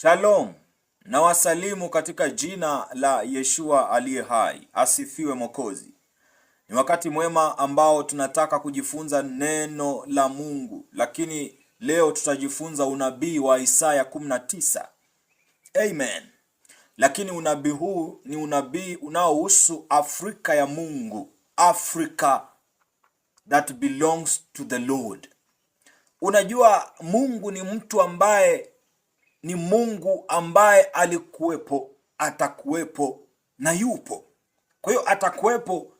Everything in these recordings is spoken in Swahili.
Shalom, na wasalimu katika jina la Yeshua aliye hai. Asifiwe Mwokozi. Ni wakati mwema ambao tunataka kujifunza neno la Mungu, lakini leo tutajifunza unabii wa Isaya 19. Amen. Lakini unabii huu ni unabii unaohusu Afrika ya Mungu, Africa that belongs to the Lord. Unajua Mungu ni mtu ambaye ni Mungu ambaye alikuwepo, atakuwepo na yupo. Kwa hiyo atakuwepo,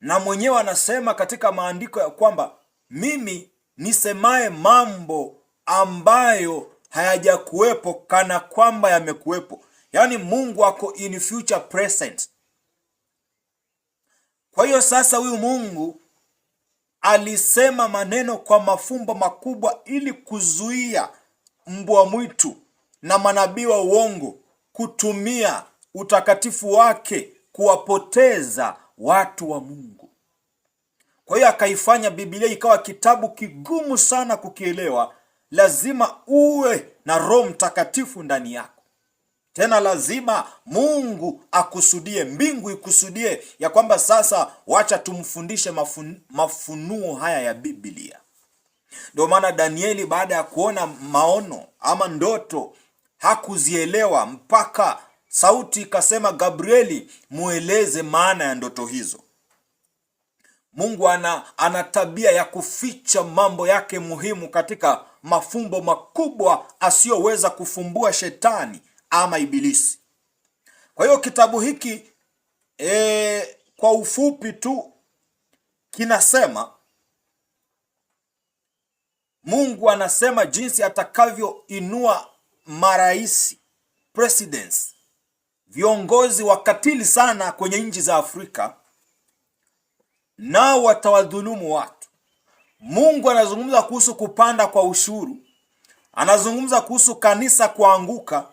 na mwenyewe anasema katika maandiko ya kwamba mimi nisemaye mambo ambayo hayajakuwepo kana kwamba yamekuwepo. Yaani Mungu ako in future present. Kwa hiyo sasa huyu Mungu alisema maneno kwa mafumbo makubwa ili kuzuia mbwa mwitu na manabii wa uongo kutumia utakatifu wake kuwapoteza watu wa Mungu. Kwa hiyo akaifanya Biblia ikawa kitabu kigumu sana kukielewa. Lazima uwe na Roho Mtakatifu ndani yako. Tena lazima Mungu akusudie, mbingu ikusudie ya kwamba sasa wacha tumfundishe mafunuo haya ya Biblia. Ndio maana Danieli baada ya kuona maono ama ndoto hakuzielewa mpaka sauti ikasema, Gabrieli, mueleze maana ya ndoto hizo. Mungu ana tabia ya kuficha mambo yake muhimu katika mafumbo makubwa asiyoweza kufumbua shetani ama ibilisi. Kwa hiyo kitabu hiki kwa ufupi tu kinasema, Mungu anasema jinsi atakavyoinua maraisi, presidents, viongozi wakatili sana kwenye nchi za Afrika, nao watawadhulumu watu. Mungu anazungumza kuhusu kupanda kwa ushuru, anazungumza kuhusu kanisa kuanguka,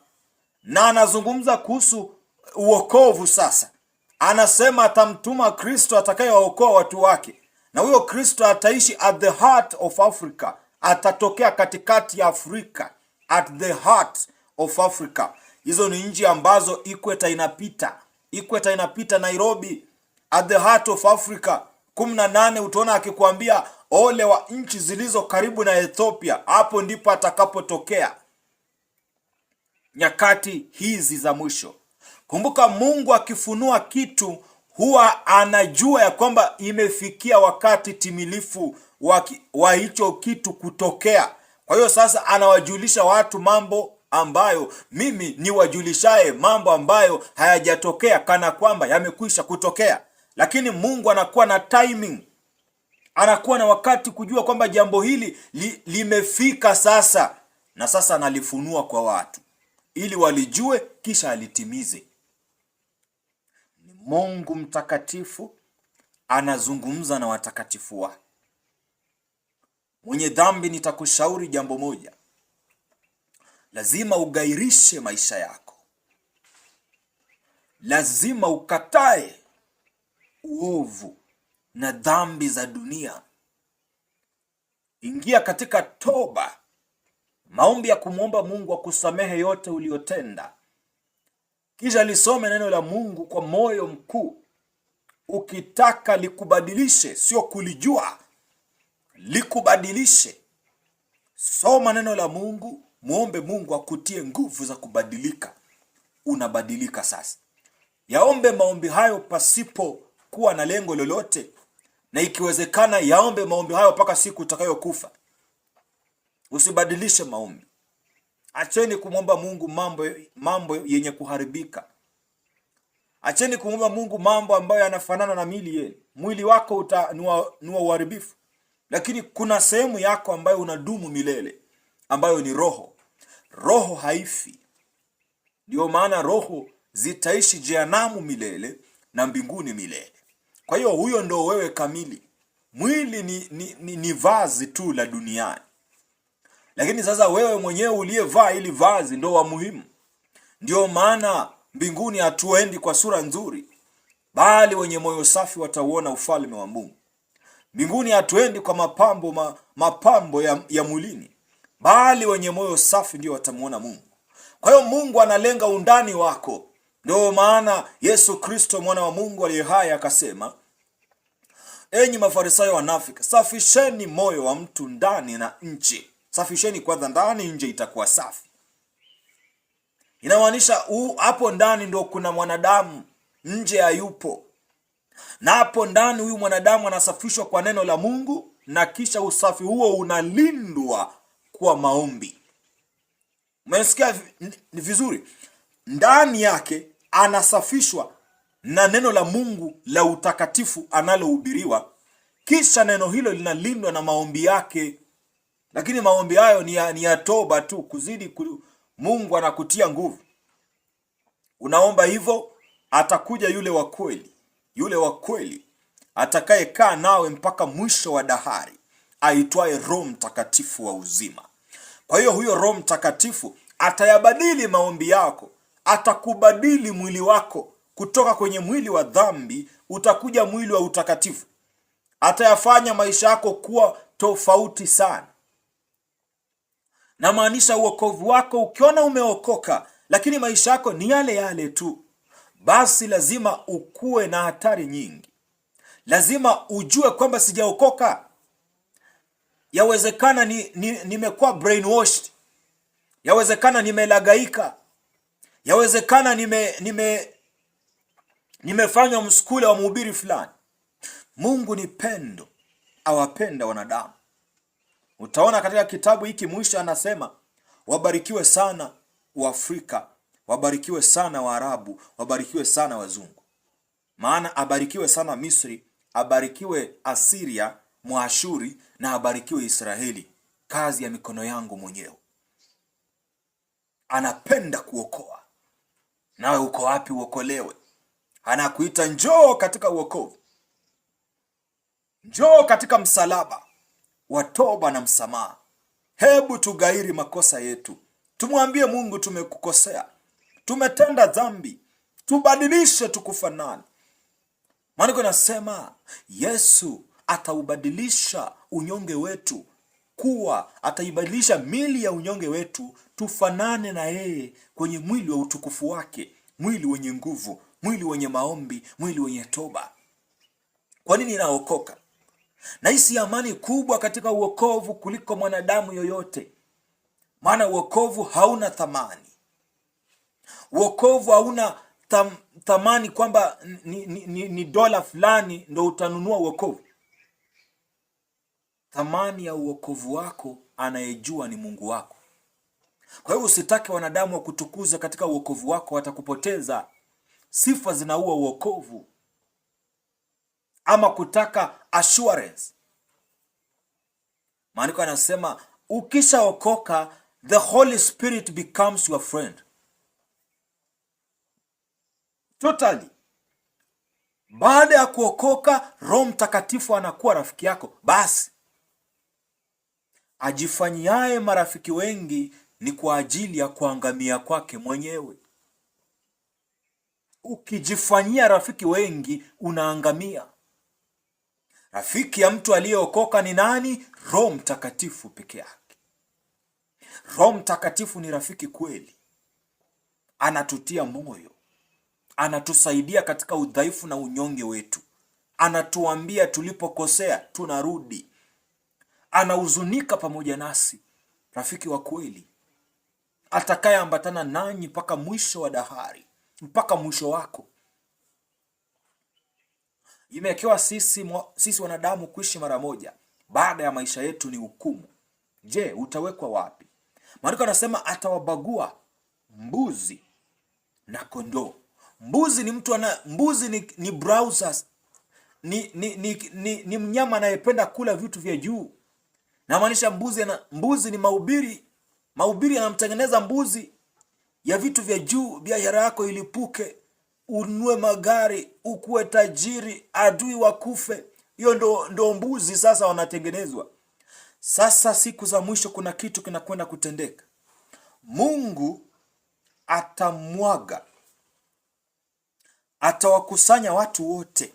na anazungumza kuhusu uokovu. Sasa anasema atamtuma Kristo atakayewaokoa watu wake, na huyo Kristo ataishi at the heart of Africa. Atatokea katikati ya Afrika, at the heart of Africa. Hizo ni nchi ambazo equator inapita Nairobi, at the heart of Africa. 18 utaona akikwambia ole wa nchi zilizo karibu na Ethiopia. Hapo ndipo atakapotokea nyakati hizi za mwisho. Kumbuka, Mungu akifunua kitu huwa anajua ya kwamba imefikia wakati timilifu wa hicho kitu kutokea. Kwa hiyo sasa anawajulisha watu mambo ambayo mimi niwajulishaye mambo ambayo hayajatokea kana kwamba yamekwisha kutokea. Lakini Mungu anakuwa na timing, anakuwa na wakati kujua kwamba jambo hili limefika sasa, na sasa analifunua kwa watu ili walijue kisha alitimize. Ni Mungu mtakatifu anazungumza na watakatifu wake. Mwenye dhambi, nitakushauri jambo moja. Lazima ugairishe maisha yako. Lazima ukatae uovu na dhambi za dunia. Ingia katika toba, maombi ya kumwomba Mungu akusamehe yote uliotenda. Kisha lisome neno la Mungu kwa moyo mkuu, ukitaka likubadilishe, sio kulijua, likubadilishe. Soma neno la Mungu, muombe Mungu akutie nguvu za kubadilika. Unabadilika sasa. Yaombe maombi hayo pasipo kuwa na lengo lolote, na ikiwezekana yaombe maombi hayo mpaka siku utakayokufa. Usibadilishe maombi. Acheni kumwomba Mungu mambo yenye kuharibika. Acheni kumwomba Mungu mambo ambayo yanafanana na miili yenu. Mwili wako ni wa uharibifu, lakini kuna sehemu yako ambayo unadumu milele, ambayo ni roho. Roho haifi. Ndio maana roho zitaishi jehanamu milele na mbinguni milele. Kwa hiyo huyo ndo wewe kamili. Mwili ni vazi tu la duniani. Lakini sasa wewe mwenyewe uliyevaa ili vazi ndo wa muhimu. Ndio maana mbinguni hatuendi kwa sura nzuri, bali wenye moyo safi watauona ufalme wa Mungu. Mbinguni hatuendi kwa mapambo ya mwilini, bali wenye moyo safi ndio watamuona Mungu. Kwa hiyo Mungu analenga undani wako. Ndio maana Yesu Kristo mwana wa Mungu aliye hai akasema, enyi Mafarisayo wanafiki, safisheni moyo wa mtu ndani na nje. Safisheni kwanza ndani, nje itakuwa safi. Inamaanisha hapo ndani ndio kuna mwanadamu, nje hayupo. Na hapo ndani huyu mwanadamu anasafishwa kwa neno la Mungu, na kisha usafi huo unalindwa kwa maombi. Umesikia ni vizuri? Ndani yake anasafishwa na neno la Mungu la utakatifuanalohubiriwa, kisha neno hilo linalindwa na maombi yake. Lakini maombi hayo ni ya toba tu, kuzidi Mungu anakutia nguvu. Unaomba hivyo, atakuja yule wa kweli atakayekaa nawe mpaka mwisho wa dahari, aitwaye Roho Mtakatifu wa uzima. Kwa hiyo huyo Roho Mtakatifu atayabadili maombi yako, atakubadili mwili wako kutoka kwenye mwili wa dhambi utakuja mwili wa utakatifu. Atayafanya maisha yako kuwa tofauti sana. Na maanisha uokovu wako, ukiona umeokoka lakini maisha yako ni yale yale tu, basi lazima ukue na hatari nyingi. Lazima ujue kwamba sijaokoka. Yawezekana nimekuwa brainwashed. Yawezekana nimelagaika. Yawezekana nimefanywa msukule wa mhubiri fulani. Mungu ni pendo, awapenda wanadamu. Utaona katika kitabu hiki mwisho anasema, wabarikiwe sana Waafrika, wabarikiwe sana Waarabu, wabarikiwe sana Wazungu. Maana abarikiwe sana Misri, abarikiwe Asiria, Mwashuri, na abarikiwe Israeli, kazi ya mikono yangu mwenyewe. Anapenda kuokoa. Nawe uko wapi uokolewe? Anakuita njoo katika uokovu. Njoo katika msalaba wa toba na msamaha. Hebu tugairi makosa yetu. Tumwambie Mungu tumekukosea. Tumetenda dhambi. Tubadilishe tukufanane. Maandiko yanasema Yesu ataubadilisha unyonge wetu ataibadilisha mili ya unyonge wetu tufanane na yeye kwenye mwili wa utukufu wake, mwili wenye nguvu, mwili wenye maombi, mwili wenye toba. Kwa nini naokoka? Nahisi amani kubwa katika uokovu kuliko mwanadamu yoyote. Maana uokovu hauna thamani. Uokovu hauna thamani kwamba ni dola fulani ndo utanunua uokovu. Thamani ya uokovu wako anayejua ni Mungu wako. Kwa hiyo usitake wanadamu wa kutukuza katika uokovu wako, watakupoteza. Sifa zinaua uokovu. Ama kutaka assurance. Maandiko yanasema ukishaokoka, the Holy Spirit becomes your friend. Totally. Baada ya kuokoka, Roho Mtakatifu anakuwa rafiki yako. Basi ajifanyiaye marafiki wengi ni kwa ajili ya kuangamia kwake mwenyewe. Ukijifanyia rafiki wengi unaangamia. Rafiki ya mtu aliyeokoka ni nani? Roho Mtakatifu peke yake. Roho Mtakatifu ni rafiki kweli. Anatutia moyo. Anatusaidia katika udhaifu na unyonge wetu. Anatuambia tulipokosea tunarudi. Anahuzunika pamoja nasi. Rafiki wa kweli atakayeambatana nanyi mpaka mwisho wa dahari, mpaka mwisho wako. Imewekewa sisi wanadamu kuishi mara moja. Baada ya maisha yetu ni hukumu. Je, utawekwa wapi? Maandiko yanasema atawabagua mbuzi na kondoo. Mbuzi ni mbuzi ni browsers. Ni mnyama anayependa kula vitu vya juu. Na maanisha mbuzi ni mahubiri. Mahubiri yanamtengeneza mbuzi ya vitu vya juu, biashara yako ilipuke, ununue magari, ukuwe tajiri, adui wakufe. Hiyo ndo mbuzi sasa wanatengenezwa. Sasa siku za mwisho kuna kitu kinakwenda kutendeka. Mungu atawakusanya watu wote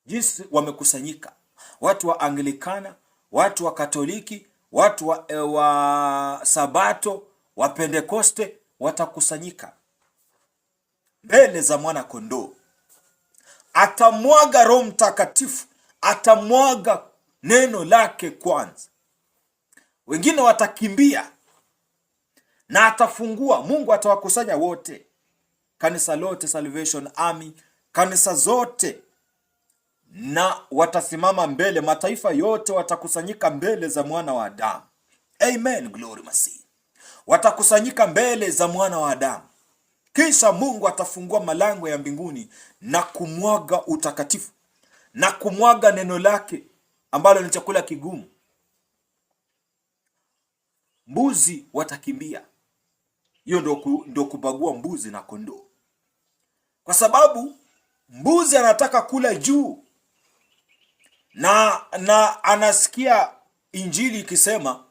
jinsi wamekusanyika. Watu wa Anglikana, watu wa Katoliki, watu wa Sabato, wa Pentekoste, watakusanyika mbele za mwana kondoo. Atamwaga Roho Mtakatifu, atamwaga neno lake kwanza. Wengine watakimbia na atafungua. Mungu atawakusanya wote, kanisa lote, Salvation Army, kanisa zote, na watasimama mbele. Mataifa yote watakusanyika mbele za mwana wa Adamu. Amen, glory Masihi. Watakusanyika mbele za mwana wa Adamu. Kisha Mungu atafungua malango ya mbinguni na kumwaga utakatifu na kumwaga neno lake ambalo ni chakula kigumu. Mbuzi watakimbia. Hiyo ndio kubagua mbuzi na kondoo, kwa sababu mbuzi anataka kula juu na anasikia injili ikisema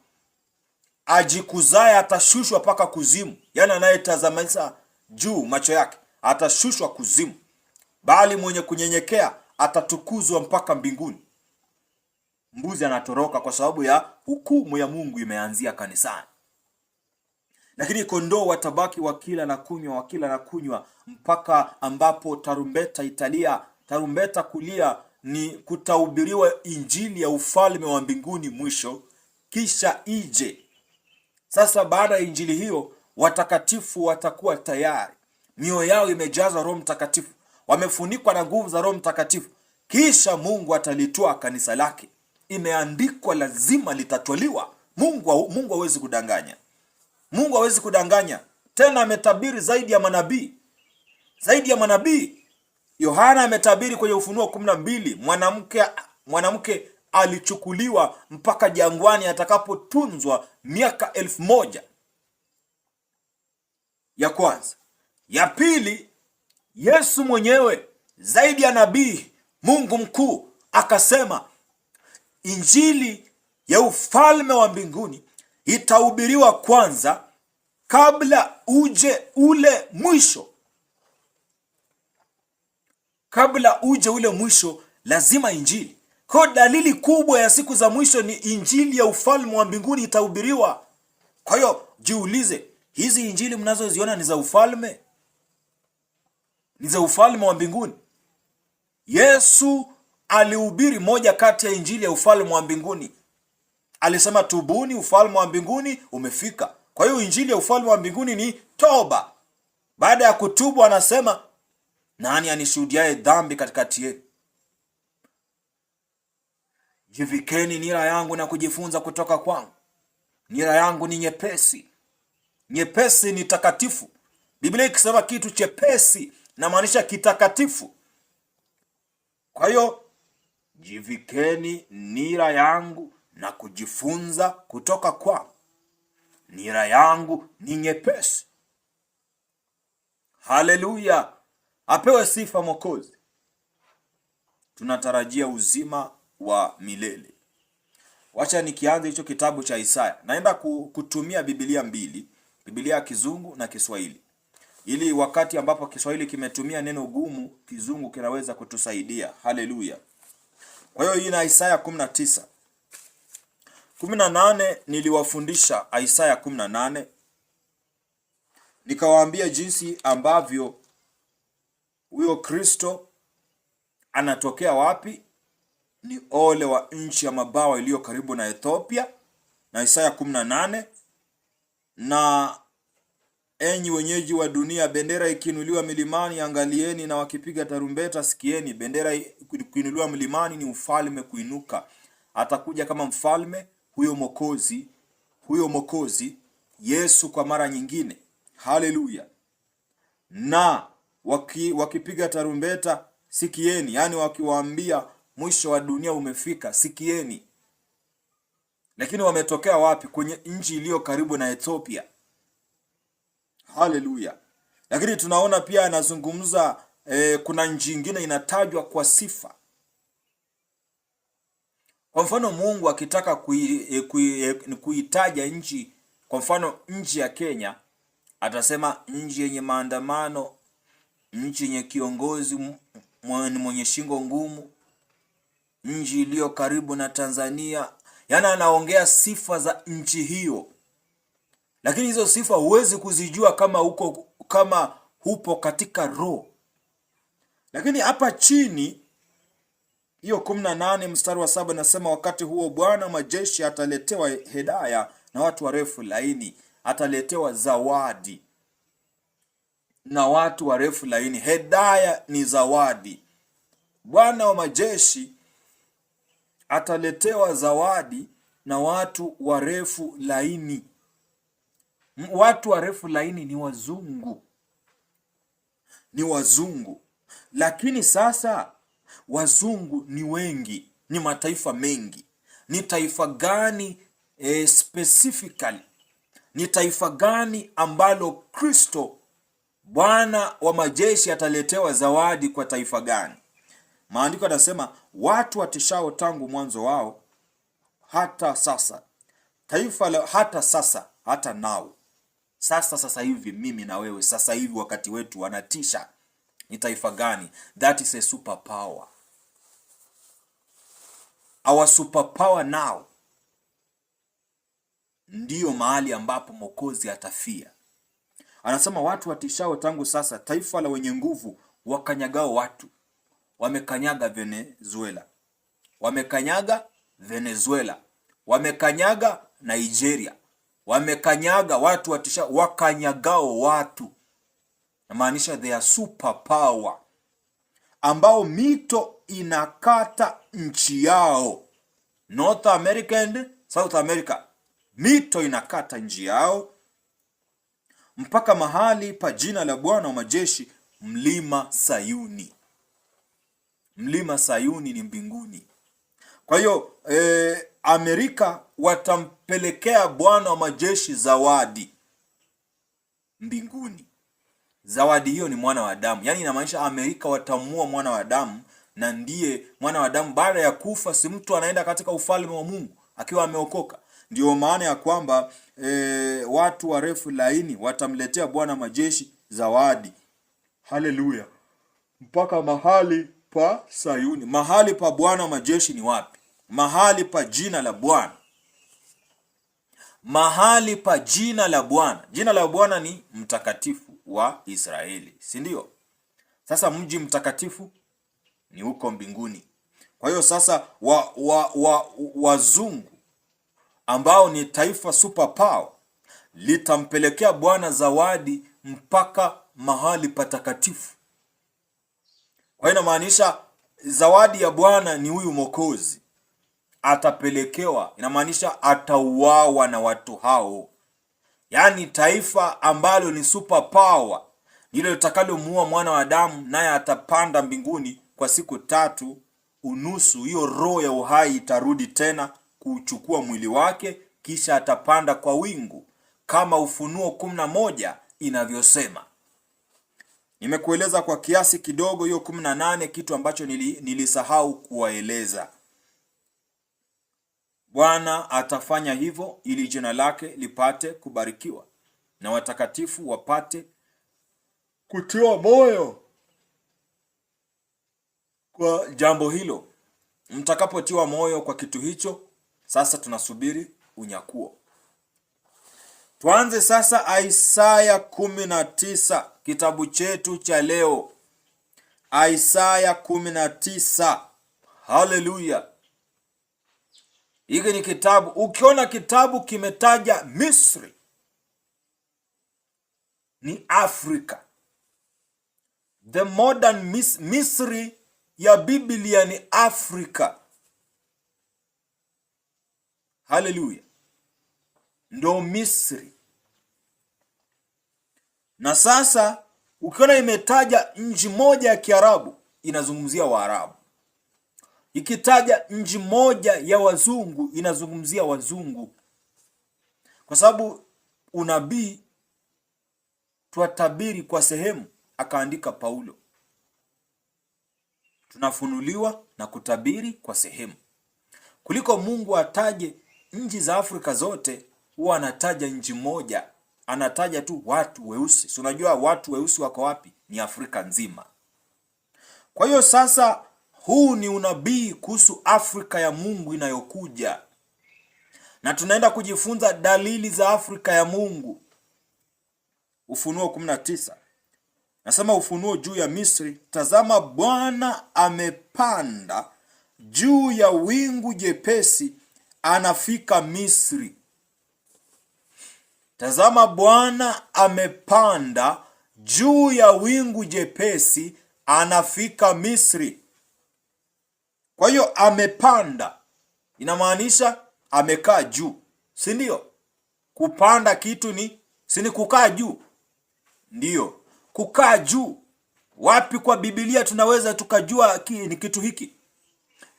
ajikuzaye atashushwa mpaka kuzimu. Yani anayetazama juu macho yake atashushwa kuzimu, bali mwenye kunyenyekea atatukuzwa mpaka mbinguni. Mbuzi anatoroka kwa sababu ya hukumu ya Mungu imeanzia kanisani. Lakini kondoo watabaki wakila na kunywa, wakila na kunywa mpaka ambapo tarumbeta italia. Tarumbeta kulia ni kutahubiriwa injili ya ufalme wa mbinguni mwisho, kisha ije. Sasa baada ya injili hiyo, watakatifu watakuwa tayari, mioyo yao imejazwa Roho Mtakatifu, wamefunikwa na nguvu za Roho Mtakatifu. Kisha Mungu atalitoa kanisa lake. Imeandikwa, lazima litatwaliwa. Mungu hawezi kudanganya. Mungu hawezi kudanganya. Tena ametabiri zaidi ya manabii. Zaidi ya manabii. Yohana ametabiri kwenye Ufunuo 12, mwanamke alichukuliwa mpaka jangwani atakapotunzwa miaka 1000. Ya kwanza. Ya pili, Yesu mwenyewe zaidi ya nabii, Mungu mkuu akasema injili ya ufalme wa mbinguni itahubiriwa kwanza kabla uje ule mwisho. Kabla uje ule mwisho lazima injili. Kwa dalili kubwa ya siku za mwisho ni injili ya ufalme wa mbinguni itahubiriwa. Kwa hiyo jiulize, hizi injili mnazoziona ni za ufalme? Ni za ufalme wa mbinguni? Yesu alihubiri moja kati ya injili ya ufalme wa mbinguni. Alisema tubuni, ufalme wa mbinguni umefika. Kwa hiyo injili ya ufalme wa mbinguni ni toba. Baada ya kutubu anasema, nani anishuhudiaye dhambi katikati yenu? Jivikeni nira yangu na kujifunza kutoka kwangu. Nira yangu ni nyepesi. Nyepesi ni takatifu. Biblia ikisema kitu chepesi na maanisha kitakatifu. Kwa hiyo jivikeni nira yangu na kujifunza kutoka kwangu. Nira yangu ni nyepesi. Haleluya. Apewe sifa Mwokozi. Tunatarajia uzima wa milele. Wacha nikianza hicho kitabu cha Isaya. Naenda kutumia Biblia mbili, Biblia ya Kizungu na Kiswahili, ili wakati ambapo Kiswahili kimetumia neno gumu, Kizungu kinaweza kutusaidia. Haleluya. Kwa hiyo hii na Isaya 19. 18 niliwafundisha Isaya 18. Nikawaambia jinsi ambavyo huyo Kristo anatokea wapi. Ni ole wa nchi ya mabawa iliyo karibu na Ethiopia, na Isaya 18. Na enyi wenyeji wa dunia, bendera ikiinuliwa milimani angalieni, na wakipiga tarumbeta sikieni. Bendera ikiinuliwa milimani ni ufalme kuinuka. Atakuja kama mfalme huyo Mwokozi Yesu kwa mara nyingine. Haleluya. Na wakipiga tarumbeta sikieni, yani wakiwaambia mwisho wa dunia umefika, sikieni. Lakini wametokea wapi? Kwenye nchi iliyo karibu na Ethiopia. Haleluya. Lakini tunaona pia anazungumza kuna nchi nyingine inatajwa kwa sifa. Kwa mfano Mungu akitaka kuitaja nchi, kwa mfano nchi ya Kenya, atasema nchi yenye maandamano, nchi yenye kiongozi mwenye shingo ngumu, nchi iliyo karibu na Tanzania. Yaani anaongea sifa za nchi hiyo. lakini hizo sifa huwezi kuzijua kama hupo katika roho. Lakini hapa chini hiyo 18 mstari wa 7 nasema, wakati huo Bwana majeshi ataletewa hedaya na watu warefu laini, ataletewa zawadi na watu warefu laini. Hedaya ni zawadi. Bwana wa majeshi ataletewa zawadi na watu warefu laini. Watu warefu laini ni wazungu, ni wazungu. Lakini sasa wazungu ni wengi, ni mataifa mengi. Ni taifa gani specifically? Ni taifa gani ambalo Kristo Bwana wa majeshi ataletewa zawadi? Kwa taifa gani? Maandiko yanasema watu watishao tangu mwanzo wao hata sasa. Taifa la hata sasa, hata nao. Sasa hivi mimi na wewe, sasa hivi wakati wetu wanatisha. Ni taifa gani? That is a superpower. Our superpower now ndiyo mahali ambapo Mwokozi atafia. Anasema watu watishao tangu sasa, taifa la wenye nguvu wakanyagao watu. Wamekanyaga Venezuela, wamekanyaga Venezuela, wamekanyaga Nigeria, wamekanyaga watu watishao, wakanyagao watu. Namaanisha they are superpower, ambao mito inakata nchi yao. North America and South America, mito inakata nchi yao mpaka mahali pa jina la Bwana wa majeshi, mlima Sayuni. Mlima Sayuni ni mbinguni. Kwa hiyo Amerika watampelekea Bwana wa majeshi zawadi mbinguni. Zawadi hiyo ni mwana wa Adamu. Yaani inamaanisha Amerika watamua mwana wa Adamu, na ndiye mwana wa Adamu baada ya kufa, si mtu anaenda katika ufalme wa Mungu akiwa ameokoka. Ndio maana ya kwamba watu warefu laini watamletea Bwana majeshi zawadi. Haleluya. Mpaka mahali pa Sayuni. Mahali pa Bwana majeshi ni wapi? Mahali pa jina la Bwana. Mahali pa jina la Bwana. Jina la Bwana ni mtakatifu wa Israeli, si ndio? Sasa mji mtakatifu ni huko mbinguni. Kwa hiyo sasa wazungu ambao ni taifa superpower litampelekea Bwana zawadi mpaka mahali patakatifu. Kwa hiyo inamaanisha zawadi ya Bwana ni huyu Mwokozi atapelekewa. Inamaanisha atauawa na watu hao. Yaani taifa ambalo ni superpower ndilo litakalomuua mwana wa Adamu, naye atapanda mbinguni kwa siku 3 unusu. Hiyo roho ya uhai itarudi tena kuchukua mwili wake, kisha atapanda kwa wingu kama Ufunuo 11 inavyosema. Nimekueleza kwa kiasi kidogo hiyo 18, kitu ambacho nilisahau kuwaeleza. Bwana atafanya hivyo ili jina lake lipate kubarikiwa na watakatifu wapate kutiwa moyo kwa jambo hilo. Mtakapotiwa moyo kwa kitu hicho, sasa tunasubiri unyakuo. Tuanze sasa Isaya 19, kitabu chetu cha leo. Isaya 19. Haleluya. Hiki ni kitabu, ukiona kitabu kimetaja Misri, ni Afrika. The modern Misri ya Biblia ni Afrika. Haleluya. Ndo Misri. Na sasa ukiona imetaja nchi moja ya Kiarabu, inazungumzia Waarabu. Ikitaja nchi moja ya wazungu, inazungumzia wazungu. Kwa sababu unabii tuatabiri kwa sehemu, akaandika Paulo. Tunafunuliwa na kutabiri kwa sehemu. Kuliko Mungu ataje nchi za Afrika zote, huwa anataja nchi moja. Anataja tu watu weusi. Si unajua watu weusi wako wapi? Ni Afrika nzima. Kwa hiyo sasa huu ni unabii kuhusu Afrika ya Mungu inayokuja. na tunaenda kujifunza dalili za Afrika ya Mungu. Ufunuo 19 nasema, ufunuo juu ya Misri, tazama Bwana amepanda juu ya wingu jepesi, anafika Misri. Tazama Bwana amepanda juu ya wingu jepesi, anafika Misri. Kwa hiyo amepanda inamaanisha amekaa juu, si ndio? Kupanda kitu ni kukaa juu? Ndiyo, kukaa juu. Wapi kwa Biblia tunaweza tukajua ni kitu hiki?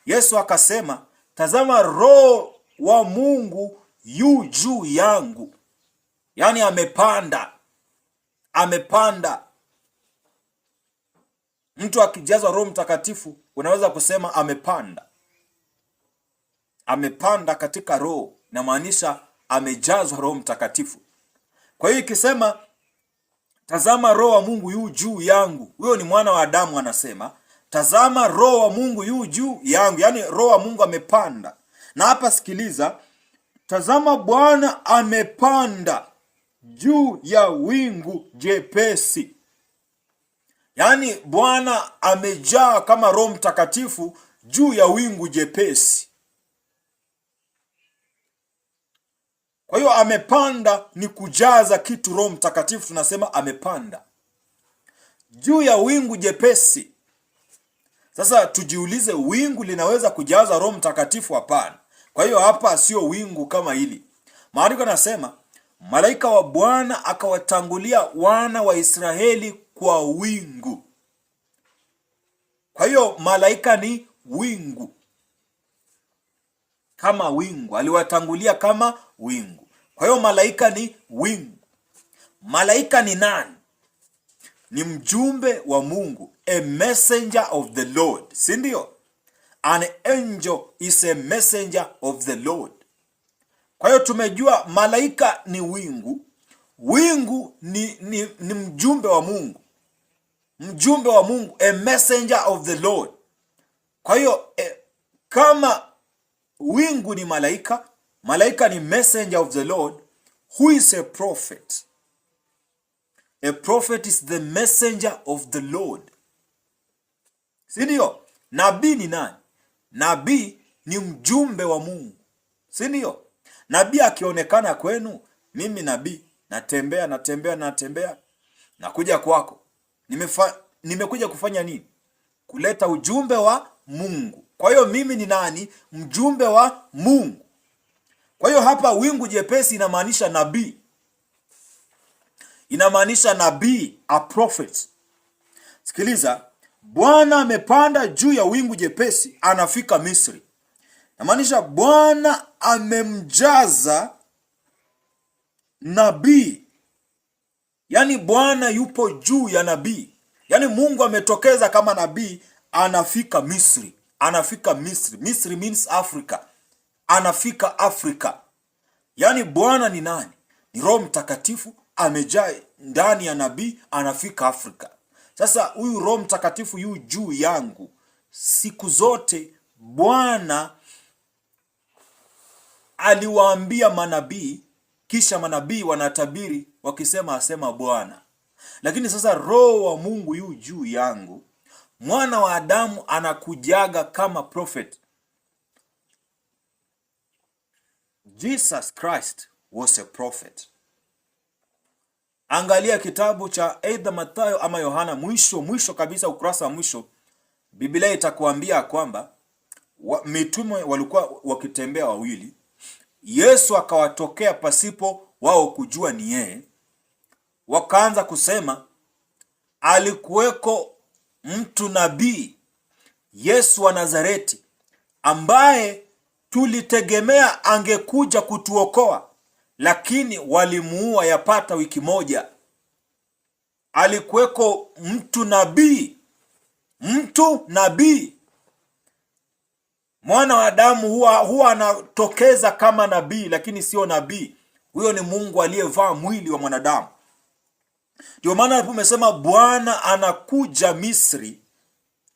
Yesu akasema, tazama Roho wa Mungu yu juu yangu. Yaani amepanda. Mtu akijazwa Roho Mtakatifu unaweza kusema amepanda katika roho, na maanisha amejazwa Roho Mtakatifu. Kwa hiyo ikisema tazama Roho wa Mungu yu juu yangu, huyo ni mwana wa Adamu anasema, tazama Roho wa Mungu yu juu yangu, yaani Roho wa Mungu amepanda. Na hapa sikiliza, tazama Bwana amepanda juu ya wingu jepesi. Yaani Bwana amejaa kama Roho Mtakatifu juu ya wingu jepesi. Kwa hiyo amepanda ni kujaza kitu Roho Mtakatifu, tunasema amepanda juu ya wingu jepesi. Sasa tujiulize, wingu linaweza kujaza Roho Mtakatifu? Hapana. Kwa hiyo hapa sio wingu kama hili. Maandiko yanasema malaika wa Bwana akawatangulia wana wa Israeli kwa wingu. Kwa hiyo malaika ni wingu, kama wingu, aliwatangulia kama wingu. Kwa hiyo malaika ni wingu. Malaika ni nani? Ni mjumbe wa Mungu, a messenger of the Lord, si ndio? An angel is a messenger of the Lord. Kwa hiyo tumejua malaika ni wingu. Wingu ni mjumbe wa Mungu, mjumbe wa Mungu, a messenger of the Lord. Kwa hiyo kama wingu ni malaika, malaika ni messenger of the Lord. Who is a prophet? A prophet is the messenger of the Lord, si ndio? Nabii ni nani? Nabii ni mjumbe wa Mungu, si ndio? Nabii akionekana kwenu, mimi nabii natembea nakuja kwako, nimekuja kufanya nini? Kuleta ujumbe wa Mungu. Kwa hiyo mimi ni nani? Mjumbe wa Mungu. Kwa hiyo hapa wingu jepesi inamaanisha nabii, a prophet. Sikiliza, Bwana amepanda juu ya wingu jepesi, anafika Misri. Inamaanisha Bwana amemjaza nabii, yaani Bwana yupo juu ya nabii, yaani Mungu ametokeza kama nabii, anafika Misri. Misri means Africa. Anafika Afrika. Yaani Bwana ni nani? Ni Roho Mtakatifu amejaa ndani ya nabii, anafika Afrika. Sasa huyu Roho Mtakatifu yu juu yangu. Siku zote Bwana aliwaambia manabii, kisha manabii wanatabiri wakisema asema Bwana. Lakini sasa Roho wa Mungu yu juu yangu. Mwana wa Adamu anakujaga kama prophet. Jesus Christ was a prophet. Angalia kitabu cha either Mathayo ama Yohana, mwisho kabisa, ukurasa wa mwisho, Biblia itakuambia kwamba mitume walikuwa wakitembea wawili. Yesu akawatokea pasipo wao kujua ni yeye. Wakaanza kusema, alikuweko mtu nabii Yesu wa Nazareti, ambaye tulitegemea angekuja kutuokoa, lakini walimuua yapata wiki moja. Alikuweko mtu nabii. Mwana wa Adamu huwa anatokeza kama nabii, lakini sio nabii. Huyo ni Mungu aliyevaa mwili wa mwanadamu. Ndio maana hapo umesema Bwana anakuja Misri,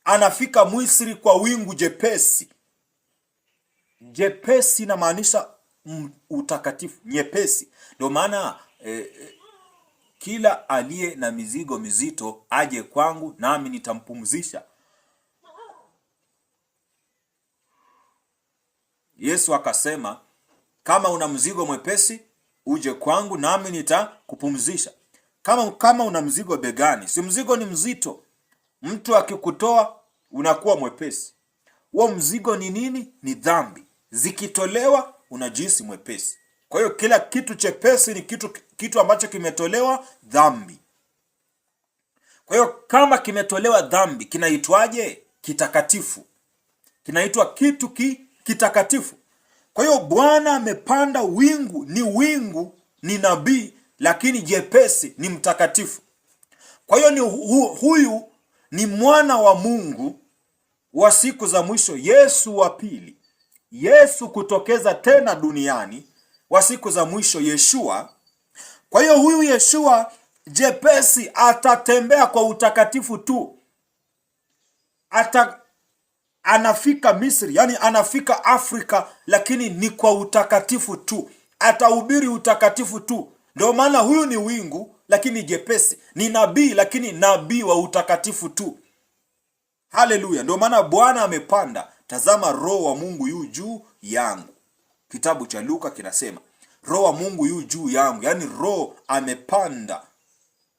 anafika Misri kwa wingu jepesi. Jepesi inamaanisha utakatifu, nyepesi. Ndio maana kila aliye na mizigo mizito aje kwangu nami nitampumzisha. Yesu akasema, kama una mzigo mwepesi uje kwangu nami nitakupumzisha. Kama una mzigo begani, si mzigo ni mzito, mtu akikutoa unakuwa mwepesi. Huo mzigo ni nini? Ni dhambi. Zikitolewa unajihisi mwepesi. Kwa hiyo kila kitu chepesi ni kitu ambacho kimetolewa dhambi. Kwa hiyo kama kimetolewa dhambi, kinaitwaje? Kitakatifu. Kinaitwa kitu kitakatifu. Kwa hiyo Bwana amepanda wingu, ni nabii, lakini jepesi ni mtakatifu. Kwa hiyo huyu ni mwana wa Mungu wa siku za mwisho, Yesu wa pili, Yesu kutokeza tena duniani wa siku za mwisho, Yeshua. Kwa hiyo huyu Yeshua jepesi atatembea kwa utakatifu tu. Anafika Misri, yani anafika Afrika, lakini ni kwa utakatifu tu. Atahubiri utakatifu tu. Ndio maana huyu ni wingu lakini jepesi, ni nabii lakini nabii wa utakatifu tu. Haleluya! Ndio maana Bwana amepanda, tazama Roho wa Mungu yu juu yangu. Kitabu cha Luka kinasema Roho wa Mungu yu juu yangu, yani Roho amepanda,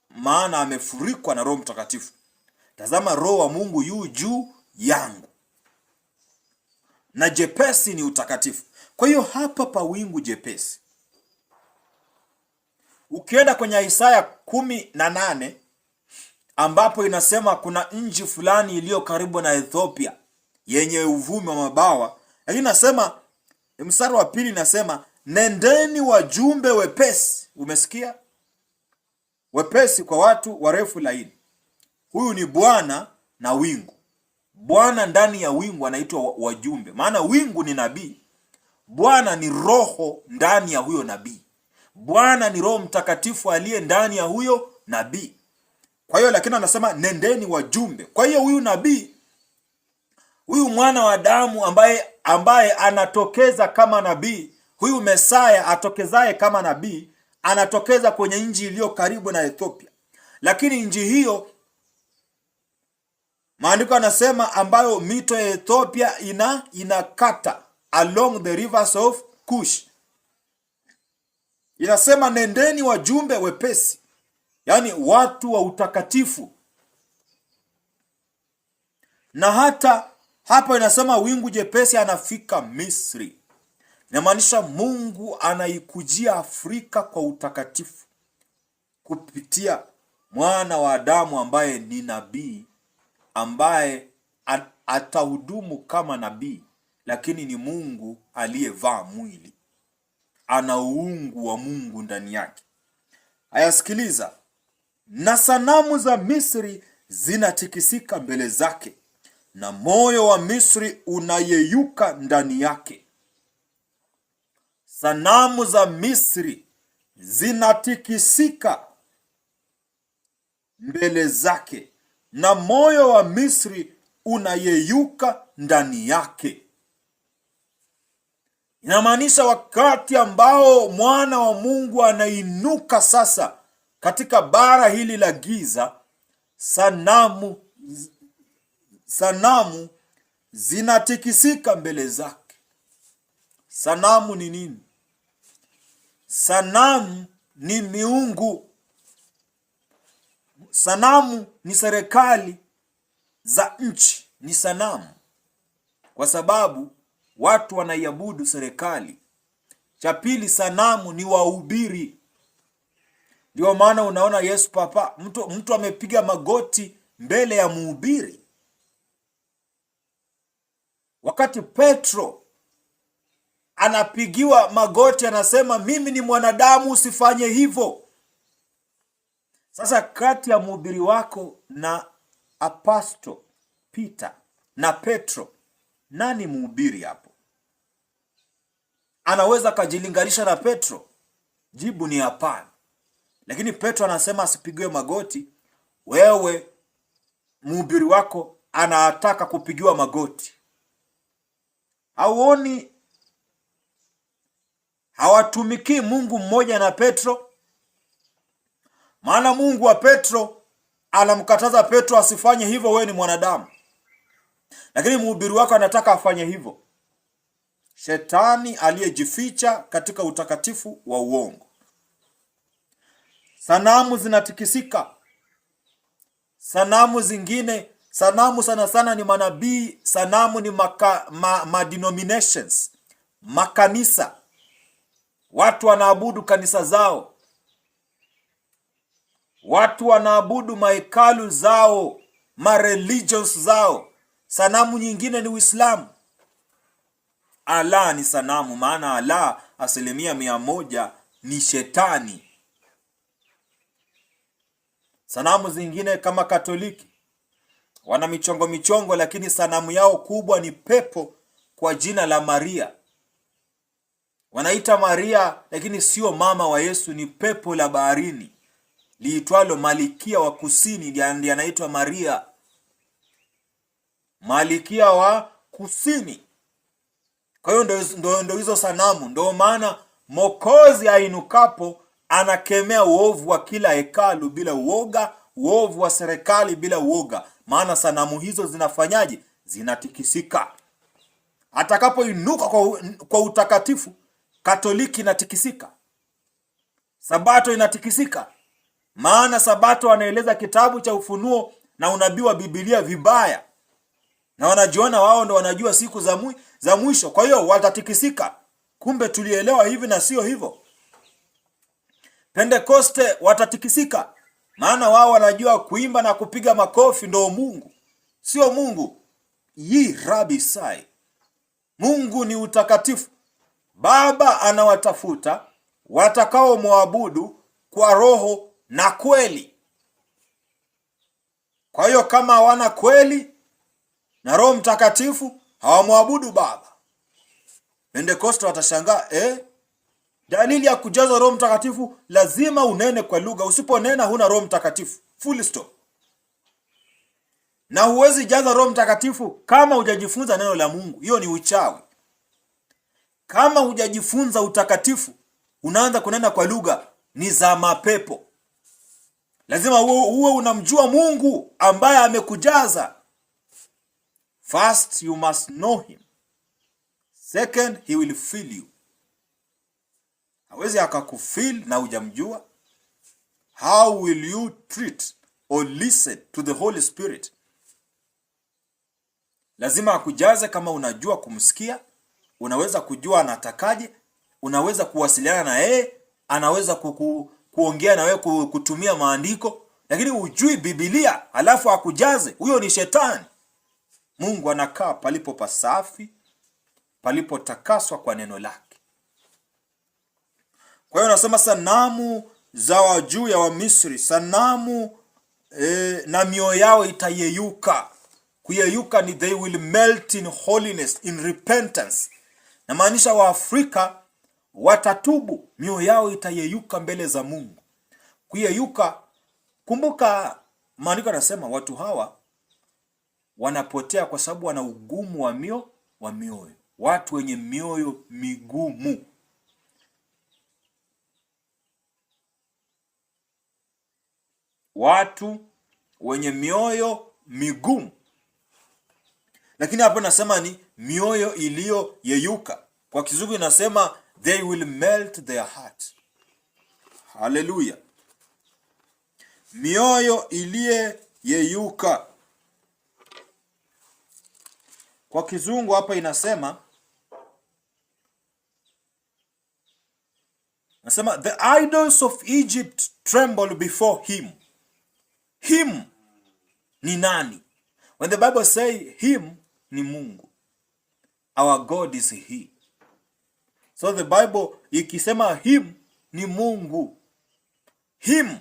maana amefurikwa na Roho Mtakatifu. Tazama Roho wa Mungu yu juu yangu, na jepesi ni utakatifu. Kwa hiyo hapa pa wingu jepesi, ukienda kwenye Isaya 18 ambapo inasema kuna nchi fulani iliyo karibu na Ethiopia yenye uvumi wa mabawa, lakini nasema mstari wa 2 inasema nendeni wajumbe wepesi. Umesikia? Wepesi kwa watu warefu laini. Huyu ni Bwana na wingu. Bwana ndani ya wingu anaitwa wajumbe, maana wingu ni nabii. Bwana ni roho ndani ya huyo nabii. Bwana ni Roho Mtakatifu aliye ndani ya huyo nabii. Kwa hiyo lakini anasema nendeni wajumbe. Kwa hiyo huyu nabii, huyu mwana wa damu ambaye anatokeza kama nabii, huyu Mesaya atokezaye kama nabii, anatokeza kwenye nchi iliyo karibu na Ethiopia. Lakini nchi hiyo, maandiko yanasema, ambayo mito ya Ethiopia inakata along the rivers of Kush. Inasema nendeni wajumbe wepesi, yani watu wa utakatifu. Na hata hapa inasema wingu jepesi anafika Misri. Inamaanisha Mungu anaikujia Afrika kwa utakatifu kupitia mwana wa Adamu ambaye ni nabii, ambaye atahudumu kama nabii, lakini ni Mungu aliyevaa mwili. Ana uungu wa Mungu ndani yake. Ayasikiliza, na sanamu za Misri zinatikisika mbele zake, na moyo wa Misri unayeyuka ndani yake. Sanamu za Misri zinatikisika mbele zake, na moyo wa Misri unayeyuka ndani yake. Inamaanisha wakati ambao mwana wa Mungu anainuka sasa katika bara hili la giza, sanamu zinatikisika mbele zake. Sanamu ni nini? Sanamu ni miungu. Sanamu ni serikali za nchi, ni sanamu, kwa sababu watu wanaiabudu serikali. Cha pili, sanamu ni wahubiri. Ndio maana unaona Yesu Papa, mtu amepiga magoti mbele ya mhubiri. Wakati Petro anapigiwa magoti, anasema mimi ni mwanadamu, usifanye hivyo. Sasa kati ya mhubiri wako na Apostle Peter na Petro, nani mhubiri hapo? Anaweza kajilinganisha na Petro? Jibu ni hapana. Lakini Petro anasema asipigiwe magoti. Wewe mhubiri wako anataka kupigiwa magoti. Hauoni hawatumikii Mungu mmoja na Petro. Maana Mungu wa Petro anamkataza Petro asifanye hivyo, wewe ni mwanadamu. Lakini mhubiri wako anataka afanye hivyo. Shetani aliyejificha katika utakatifu wa uongo. Sanamu zinatikisika. Sanamu zingine, sanamu sana sana ni manabii, sanamu ni denominations, makanisa. Watu wanaabudu kanisa zao. Watu wanaabudu mahekalu zao, religions zao. Sanamu nyingine ni Uislamu. Allah ni sanamu, maana Allah 100% ni shetani. Sanamu zingine kama Katoliki wana michongo, lakini sanamu yao kubwa ni pepo kwa jina la Maria. Wanaita Maria, lakini sio mama wa Yesu, ni pepo la baharini liitwalo Malikia wa Kusini, ndiye anaitwa Maria, Malikia wa Kusini. Kwa hiyo ndio hizo sanamu. Ndio maana Mwokozi ainukapo anakemea uovu wa kila hekalu bila uoga, uovu wa serikali bila uoga. Maana sanamu hizo zinafanyaje? Zinatikisika. Atakapoinuka kwa utakatifu, Katoliki inatikisika. Sabato inatikisika. Maana Sabato anaeleza kitabu cha Ufunuo na unabii wa Biblia vibaya. Na wanajiona wao ndo wanajua siku za mwisho. Kwa hiyo watatikisika. Kumbe tulielewa hivi na sio hivyo. Pentekoste watatikisika. Maana wao wanajua kuimba na kupiga makofi ndo Mungu. Sio Mungu. Yi Rabi Sai. Mungu ni utakatifu. Baba anawatafuta watakao muabudu kwa roho na kweli. Kwa hiyo kama hawana kweli na Roho Mtakatifu, hawamwabudu Baba. Pentekoste watashangaa, dalili ya kujaza Roho Mtakatifu lazima unene kwa lugha. Usiponena huna Roho Mtakatifu. Full stop. Na huwezi jaza Roho Mtakatifu kama hujajifunza neno la Mungu. Hiyo ni uchawi. Kama hujajifunza utakatifu, unaanza kunena kwa lugha, ni za mapepo. Lazima uwe unamjua Mungu ambaye amekujaza. First, you must know him. Second, he will fill you. Hawezi akakufeel na hujamjua. How will you treat or listen to the Holy Spirit? Lazima akujaze. Kama unajua kumsikia, unaweza kujua anatakaje, unaweza kuwasiliana na yeye, anaweza kuongea na wewe kutumia maandiko, lakini hujui Biblia alafu akujaze, huyo ni shetani. Mungu anakaa palipo pasafi, palipo takaswa kwa neno lake. Kwa hiyo nasema sanamu za wajuu ya Wamisri, sanamu na mioyo yao itayeyuka. Kuyeyuka ni they will melt in holiness, in repentance. Na maanisha Waafrika watatubu, mioyo yao itayeyuka mbele za Mungu. Kuyeyuka, kumbuka maandiko yanasema watu hawa wanapotea kwa sababu wana ugumu wa mioyo. Watu wenye mioyo migumu. Watu wenye mioyo migumu. Lakini hapo nasema ni mioyo iliyoyeyuka. Kwa Kizungu inasema they will melt their heart. Hallelujah. Mioyo iliyeyeyuka. Kwa Kizungu hapa inasema the idols of Egypt tremble before him. Him ni nani? When the Bible say him, ni Mungu. Our God is he. So the Bible ikisema him, ni Mungu. Him.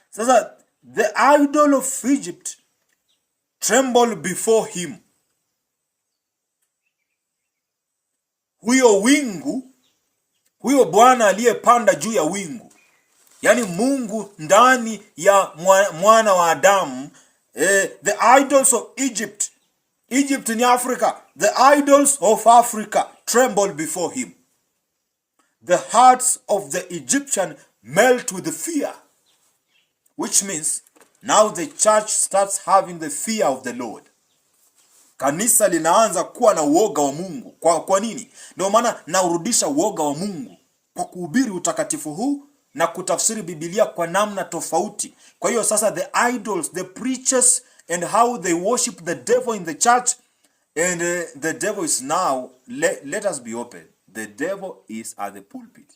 Sasa the idol of Egypt tremble before him. Huyo wingu, huyo Bwana aliyepanda juu ya wingu, yani Mungu ndani ya mwana wa Adamu, the idols of Egypt Egypt in Africa, the idols of Africa trembled before him. The hearts of the Egyptian melt with fear, which means now the church starts having the fear of the Lord. Kanisa linaanza kuwa na uoga wa Mungu. Kwa nini? Ndio maana naurudisha uoga wa Mungu kwa kuhubiri utakatifu huu na kutafsiri Biblia kwa namna tofauti. Kwa hiyo sasa the idols, the preachers and how they worship the devil in the church, and the devil is now, let us be open, the devil is at the pulpit.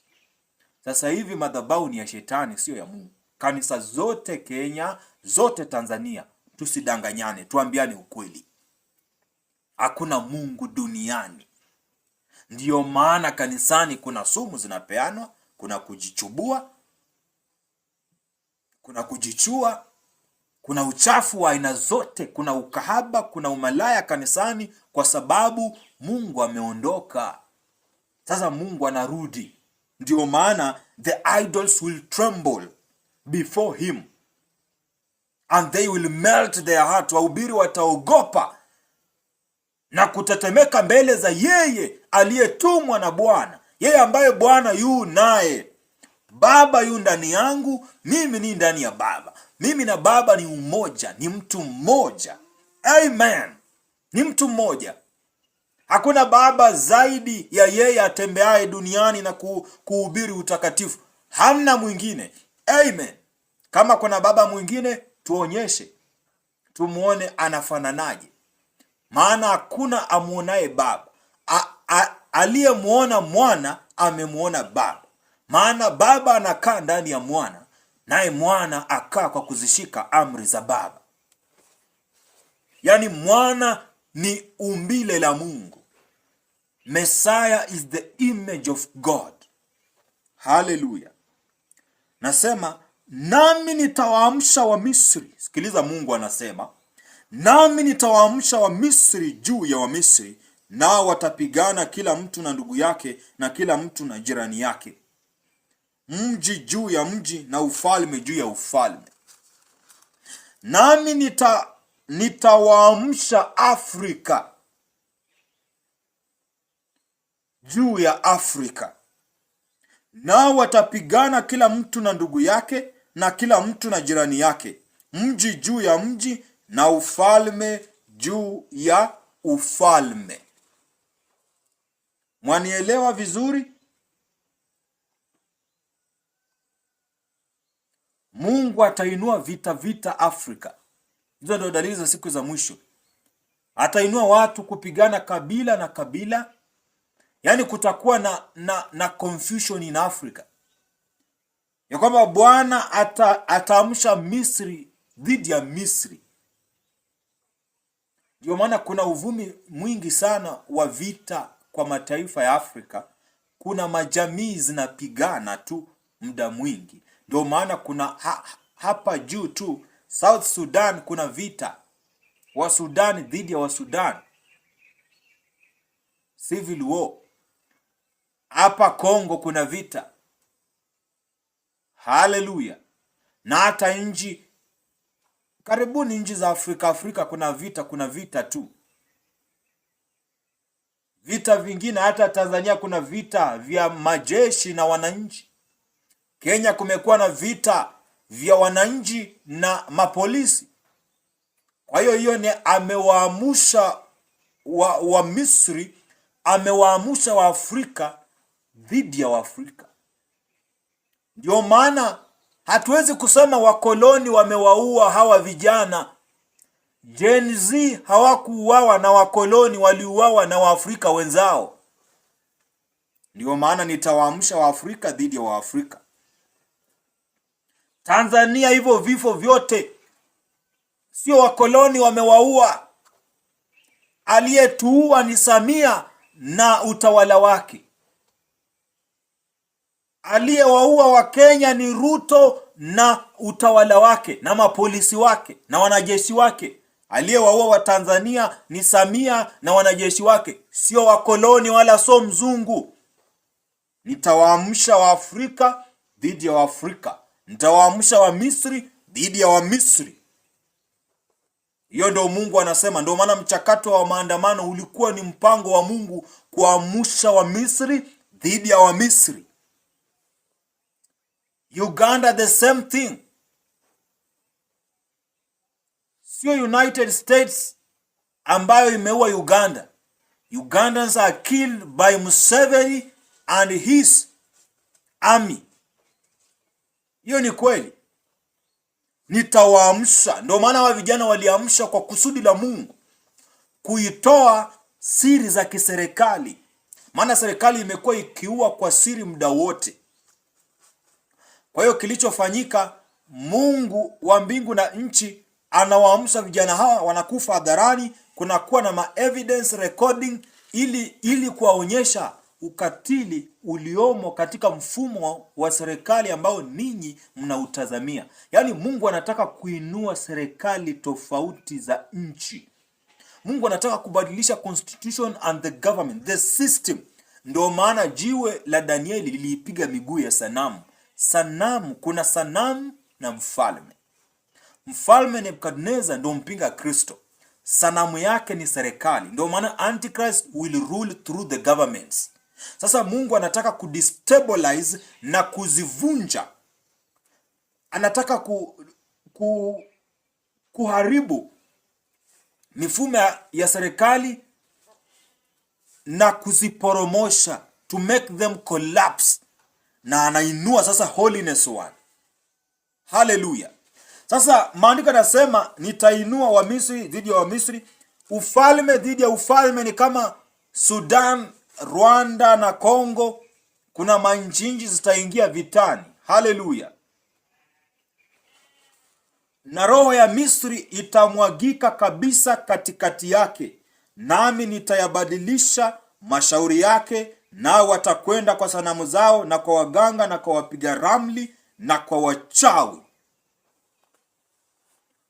Sasa hivi madhabahu ni ya shetani, sio ya Mungu. Kanisa zote Kenya, zote Tanzania, tusidanganyane, tuambiane ukweli. Hakuna Mungu duniani. Ndiyo maana kanisani kuna sumu zinapeanwa, kuna kujichubua, kuna kujichua, kuna uchafu wa aina zote, kuna ukahaba, kuna umalaya kanisani, kwa sababu Mungu ameondoka. Sasa Mungu anarudi. Ndiyo maana the idols will tremble before him and they will melt their heart. Wahubiri wataogopa na kutetemeka mbele za yeye aliyetumwa na Bwana, yeye ambaye Bwana yu naye. Baba yu ndani yangu, mimi ni ndani ya Baba. Mimi na Baba ni umoja, ni mtu mmoja. Amen. Ni mtu mmoja. Hakuna baba zaidi ya yeye atembeaye duniani na kuhubiri utakatifu. Hamna mwingine. Amen. Kama kuna baba mwingine, tuonyeshe. Tumuone anafananaje. Maana hakuna amuonaye Baba. Aliyemuona Mwana amemuona Baba. Maana Baba anakaa ndani ya Mwana, naye Mwana akaa kwa kuzishika amri za Baba. Yaani Mwana ni umbile la Mungu. Messiah is the image of God. Hallelujah. Nasema, nami nitawaamsha wa Misri. Sikiliza Mungu anasema, nami nitawaamsha wa Misri juu ya wa Misri, nao watapigana kila mtu na ndugu yake na kila mtu na jirani yake. Mji juu ya mji na ufalme juu ya ufalme. Nami nitawaamsha Afrika juu ya Afrika, nao watapigana kila mtu na ndugu yake na kila mtu na jirani yake. Mji juu ya mji na ufalme juu ya ufalme. Mwanielewa vizuri? Mungu atainua vita Afrika. Hizo ndio dalili za siku za mwisho. Atainua watu kupigana kabila na kabila. Yaani kutakuwa na confusion in Africa. Ya kwamba Bwana ataamsha Misri dhidi ya Misri. Ndio maana kuna uvumi mwingi sana wa vita kwa mataifa ya Afrika. Kuna majamii zinapigana tu muda mwingi. Ndio maana kuna hapa juu tu South Sudan kuna vita. Wa Sudan dhidi ya wa Sudan. Civil war. Hapa Kongo kuna vita. Hallelujah. Na hata nchi karibuni nchi za Afrika kuna vita tu. Vita vingine hata Tanzania kuna vita vya majeshi na wananchi. Kenya kumekuwa na vita vya wananchi na mapolisi. Kwa hiyo ni amewaamusha wa Misri, amewaamusha wa Afrika dhidi ya Waafrika. Ndio maana hatuwezi kusema wakoloni wamewaua hawa vijana. Gen Z hawakuuawa na wakoloni, waliuawa na Waafrika wenzao. Ndio maana nitawaamsha Waafrika dhidi ya Waafrika. Tanzania hivyo vifo vyote sio wakoloni wamewaua. Aliyetuua ni Samia na utawala wake. Aliyewaua wa Kenya ni Ruto na utawala wake na mapolisi wake na wanajeshi wake. Aliyewaua wa Tanzania ni Samia na wanajeshi wake, sio wakoloni wala sio mzungu. Nitawaamsha wa Afrika dhidi ya Waafrika. Nitawaamsha wa Misri dhidi ya wa Misri. Hiyo ndio Mungu anasema. Ndio maana mchakato wa maandamano ulikuwa ni mpango wa Mungu kuamsha Wamisri dhidi ya Wamisri. Uganda the same thing. Sio United States ambayo imeua Uganda. Ugandans are killed by Museveni and his army. Hiyo ni kweli. Nitawaamsha. Ndio maana wa vijana waliamsha kwa kusudi la Mungu, kuitoa siri za kiserikali. Maana serikali imekuwa ikiua kwa siri muda wote. Kwa hiyo kilichofanyika, Mungu wa mbingu na nchi anawaamsha vijana hawa, wanakufa hadharani, kunakuwa na evidence recording ili kuwaonyesha ukatili uliomo katika mfumo wa serikali ambao ninyi mnautazamia. Yaani Mungu anataka kuinua serikali tofauti za nchi. Mungu anataka kubadilisha constitution and the government, the system. Ndio maana jiwe la Danieli liliipiga miguu ya sanamu. Kuna sanamu na mfalme. Mfalme Nebukadneza ndio mpinga Kristo. Sanamu yake ni serikali. Ndio maana Antichrist will rule through the governments. Sasa Mungu anataka kudestabilize na kuzivunja. Anataka kuharibu mifumo ya serikali na kuziporomosha, to make them collapse. Na anainua sasa Holiness One. Hallelujah. Sasa maandiko yanasema nitainua Wamisri dhidi ya Wamisri. Ufalme dhidi ya ufalme ni kama Sudan, Rwanda na Kongo. Kuna manjinji zitaingia vitani. Hallelujah. Na roho ya Misri itamwagika kabisa katikati yake, nami nitayabadilisha mashauri yake, nao watakwenda kwa sanamu zao na kwa waganga na kwa wapiga ramli na kwa wachawi.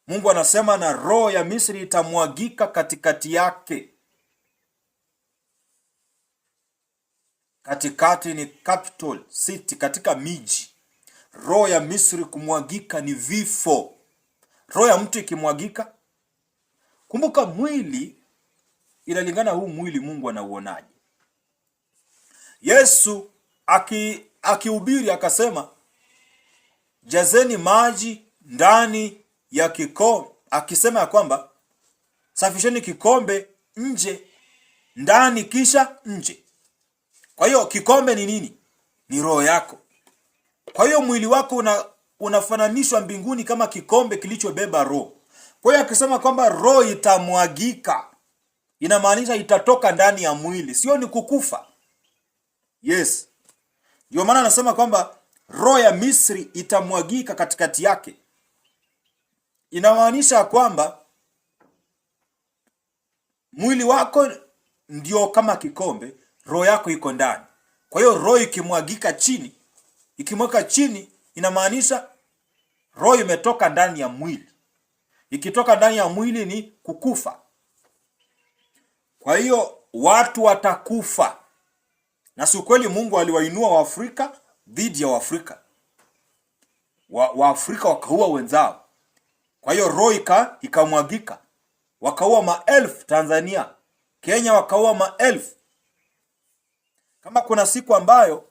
Mungu anasema na roho ya Misri itamwagika katikati yake. Katikati ni capital city, katika miji. Roho ya Misri kumwagika ni vifo. Roho ya mtu ikimwagika, kumbuka mwili inalingana, huu mwili Mungu anauonaje? Yesu akihubiri akasema jazeni maji ndani ya kikombe, akisema ya kwamba safisheni kikombe nje, ndani kisha nje. Kwa hiyo kikombe ni nini? Ni roho yako. Kwa hiyo mwili wako unafananishwa mbinguni kama kikombe kilichobeba roho. Kwa hiyo akisema kwamba roho itamwagika, inamaanisha itatoka ndani ya mwili, sio ni kukufa. Yes. Ndio maana anasema kwamba roho ya Misri itamwagika katikati yake. Inamaanisha kwamba mwili wako ndio kama kikombe, roho yako iko ndani. Kwa hiyo roho ikimwagika chini, ikimweka chini, inamaanisha roho imetoka ndani ya mwili. Ikitoka ndani ya mwili ni kukufa. Kwa hiyo watu watakufa. Na si kweli Mungu aliwainua Waafrika dhidi ya Waafrika. Waafrika wakaua wenzao. Kwa hiyo roho ikamwagika. Wakaua maelfu Tanzania. Kenya wakaua maelfu. Kama kuna siku ambayo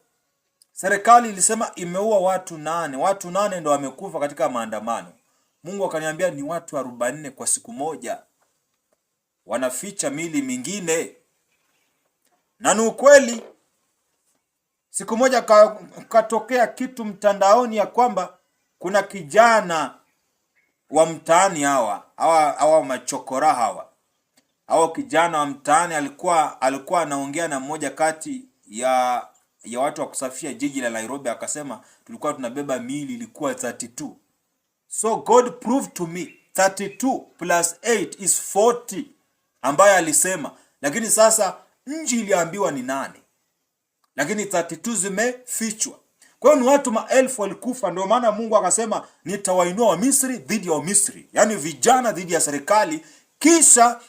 serikali ilisema imeua watu 8. Watu 8 ndio wamekufa katika maandamano. Mungu akaniambia ni watu 44 kwa siku moja. Wanaficha mili mingine. Na ni ukweli. Siku moja katokea kitu mtandaoni ya kwamba kuna kijana wa mtaani hawa machokora hawa. Hawa kijana wa mtaani alikuwa anaongea na mmoja kati ya watu wa kusafisha jiji la Nairobi, akasema tulikuwa tunabeba mili ilikuwa 32. So God proved to me 32 plus 8 is 40 ambaye alisema, lakini sasa nchi iliambiwa ni 8. Lakini 32 zimefichwa. Kwa hiyo ni watu maelfu walikufa. Ndio maana Mungu akasema nitawainua Wamisri dhidi ya Wamisri. Yaani vijana dhidi ya serikali. Kisha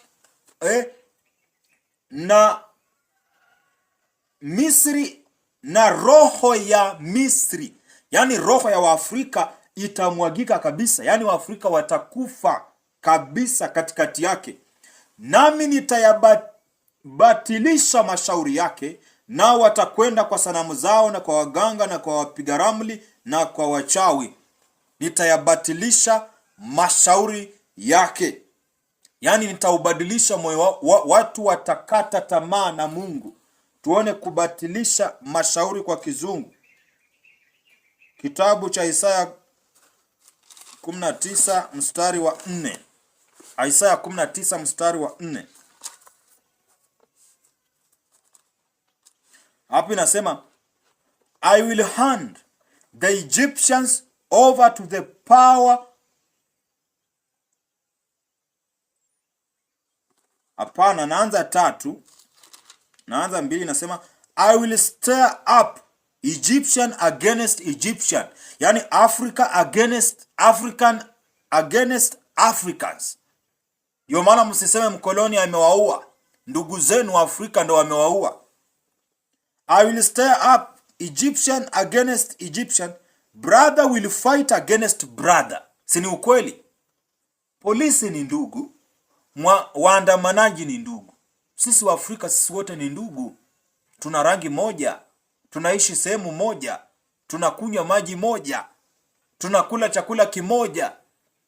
na Misri na roho ya Misri, yaani roho ya Waafrika itamwagika kabisa. Yaani Waafrika watakufa kabisa katikati yake, nami nitayabatilisha mashauri yake, nao watakwenda kwa sanamu zao na kwa waganga na kwa wapiga ramli na kwa wachawi. Nitayabatilisha mashauri yake. Yaani nitaubadilisha moyo watu watakata tamaa na Mungu. Tuone kubatilisha mashauri kwa kizungu. Kitabu cha Isaya 19 mstari wa 4. Isaya 19 mstari wa 4. Hapo inasema, I will hand the Egyptians over to the power. Hapana, naanza 3. Naanza 2, nasema I will stir up Egyptian against Egyptian. Yani Africa against African against Africans. Ndio maana msiseme mkoloni amewaua. Ndugu zenu wa Afrika ndio wamewaua. I will stir up Egyptian against Egyptian. Brother will fight against brother. Si ni ukweli? Polisi ni ndugu, waandamanaji ni ndugu. Sisi wa Afrika sisi wote ni ndugu. Tuna rangi moja, tunaishi sehemu moja, tunakunywa maji moja, tunakula chakula kimoja,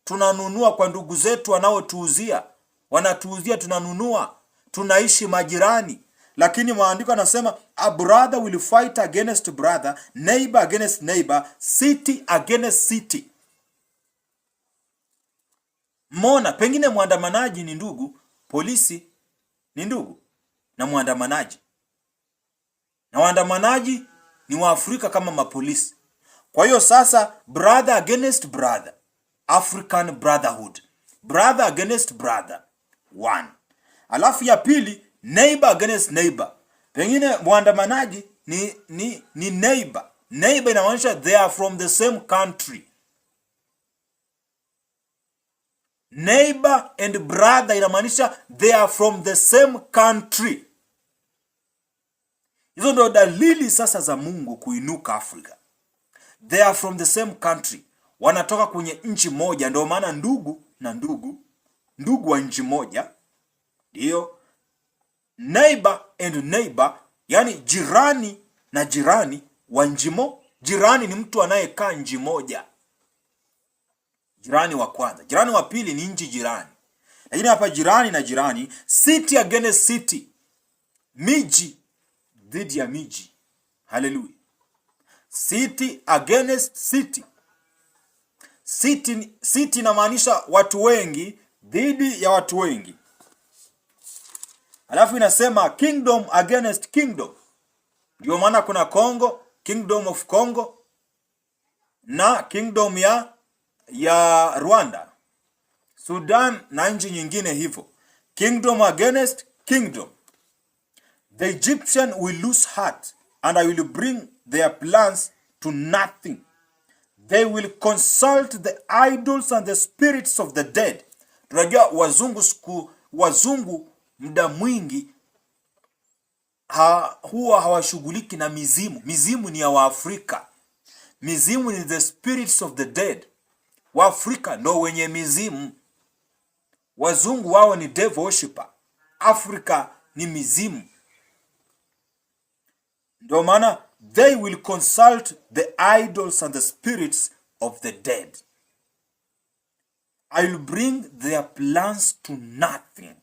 tunanunua kwa ndugu zetu wanaotuuzia, wanatuuzia tunanunua, tunaishi majirani. Lakini maandiko yanasema a brother will fight against brother, neighbor against neighbor, city against city. Mona, pengine mwandamanaji ni ndugu, polisi ni ndugu na mwandamanaji. Na waandamanaji ni wa Afrika kama mapolisi. Kwa hiyo sasa brother against brother, African brotherhood. Brother against brother, one. Alafu ya pili, neighbor against neighbor. Pengine mwandamanaji ni neighbor. Neighbor inamaanisha they are from the same country. Neighbor and brother inamaanisha they are from the same country. Hizo ndio dalili sasa za Mungu kuinuka Afrika. They are from the same country. Wanatoka kwenye nchi moja, ndio maana ndugu na ndugu wa nchi moja. Ndio neighbor and neighbor, yani jirani na jirani wa nchi moja. Jirani ni mtu anayekaa nchi moja. Jirani wa kwanza. Jirani wa pili ni nchi jirani. Lakini hapa jirani na jirani, city against city. Miji dhidi ya miji. Hallelujah. City against city. City inamaanisha watu wengi dhidi ya watu wengi. Alafu inasema kingdom against kingdom. Ndio maana kuna Congo, Kingdom of Congo na kingdom ya Rwanda, Sudan na nchi nyingine hivyo. Kingdom against kingdom. The Egyptian will lose heart and I will bring their plans to nothing. They will consult the idols and the spirits of the dead. Tunajua wazungu muda mwingi huwa hawashughuliki na mizimu. Mizimu ni ya Waafrika. Mizimu ni the spirits of the dead. Waafrika ndo wenye mizimu. Wazungu wao ni devil worshipper. Afrika ni mizimu. Ndio maana they will consult the idols and the spirits of the dead. I will bring their plans to nothing.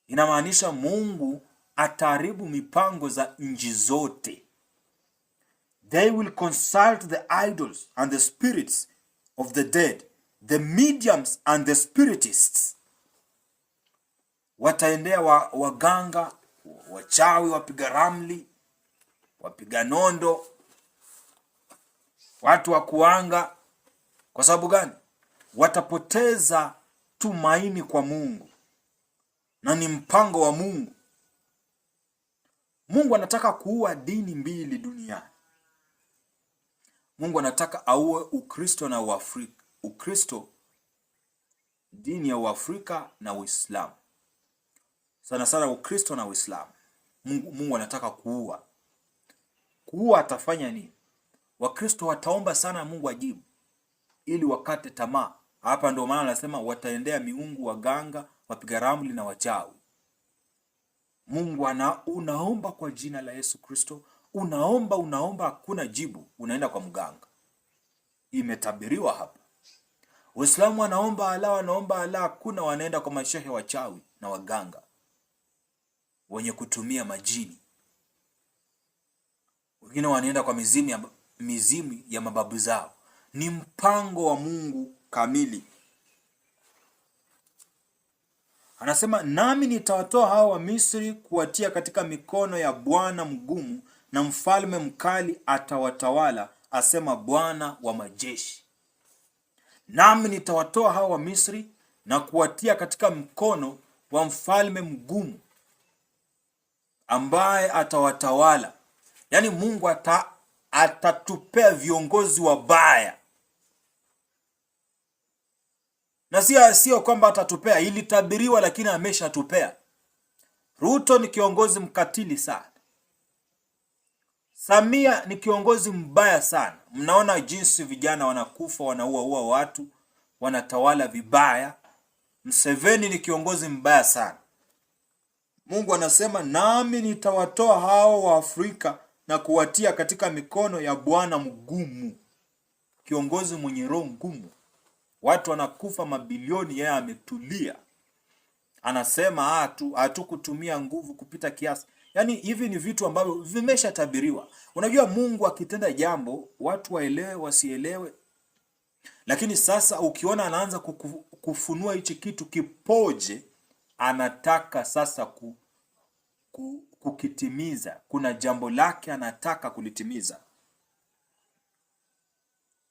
Inamaanisha Mungu ataharibu mipango za nchi zote. They will consult the idols and the spirits of the dead, the mediums and the spiritists. Wataendea waganga, wachawi, wapiga ramli, wapiga nondo, watu wa kuanga. Kwa sababu gani? Watapoteza tumaini kwa Mungu. Na ni mpango wa Mungu. Mungu anataka kuua dini mbili duniani. Mungu anataka auwe Ukristo na Uafrika. Ukristo, dini ya Uafrika na Uislamu. Sana sana Ukristo na Uislamu. Mungu anataka kuua. Kuua atafanya nini? Wakristo wataomba sana Mungu ajibu ili wakate tamaa. Hapa ndio maana anasema wataendea miungu, waganga, wapiga ramli na wachawi. Mungu unaomba kwa jina la Yesu Kristo, unaomba, hakuna jibu, unaenda kwa mganga. Imetabiriwa hapa. Waislamu wanaomba Allah, hakuna, wanaenda kwa mashehe wachawi na waganga wenye kutumia majini. Wengine wanaenda kwa mizimu ya mababu zao. Ni mpango wa Mungu kamili. Anasema, nami nitawatoa hao wa Misri kuwatia katika mikono ya Bwana mgumu, na mfalme mkali atawatawala, asema Bwana wa majeshi. Nami nitawatoa hao wa Misri na kuwatia katika mkono wa mfalme mgumu ambaye atawatawala. Yaani Mungu atatupea viongozi wabaya. Na sio kwamba atatupea, ilitabiriwa, lakini ameshatupea. Ruto ni kiongozi mkatili sana. Samia ni kiongozi mbaya sana. Mnaona jinsi vijana wanakufa, wanaua watu, wanatawala vibaya. Museveni ni kiongozi mbaya sana. Mungu anasema, nami nitawatoa hao wa Afrika na kuwatia katika mikono ya Bwana mgumu. Kiongozi mwenye roho ngumu. Watu wanakufa mabilioni, yeye ametulia. Anasema hatukutumia nguvu kupita kiasi. Yaani hivi ni vitu ambavyo vimeshatabiriwa. Unajua Mungu akitenda jambo, watu waelewe wasielewe. Lakini sasa ukiona anaanza kufunua hichi kitu kipoje, anataka sasa kukitimiza. Kuna jambo lake anataka kulitimiza.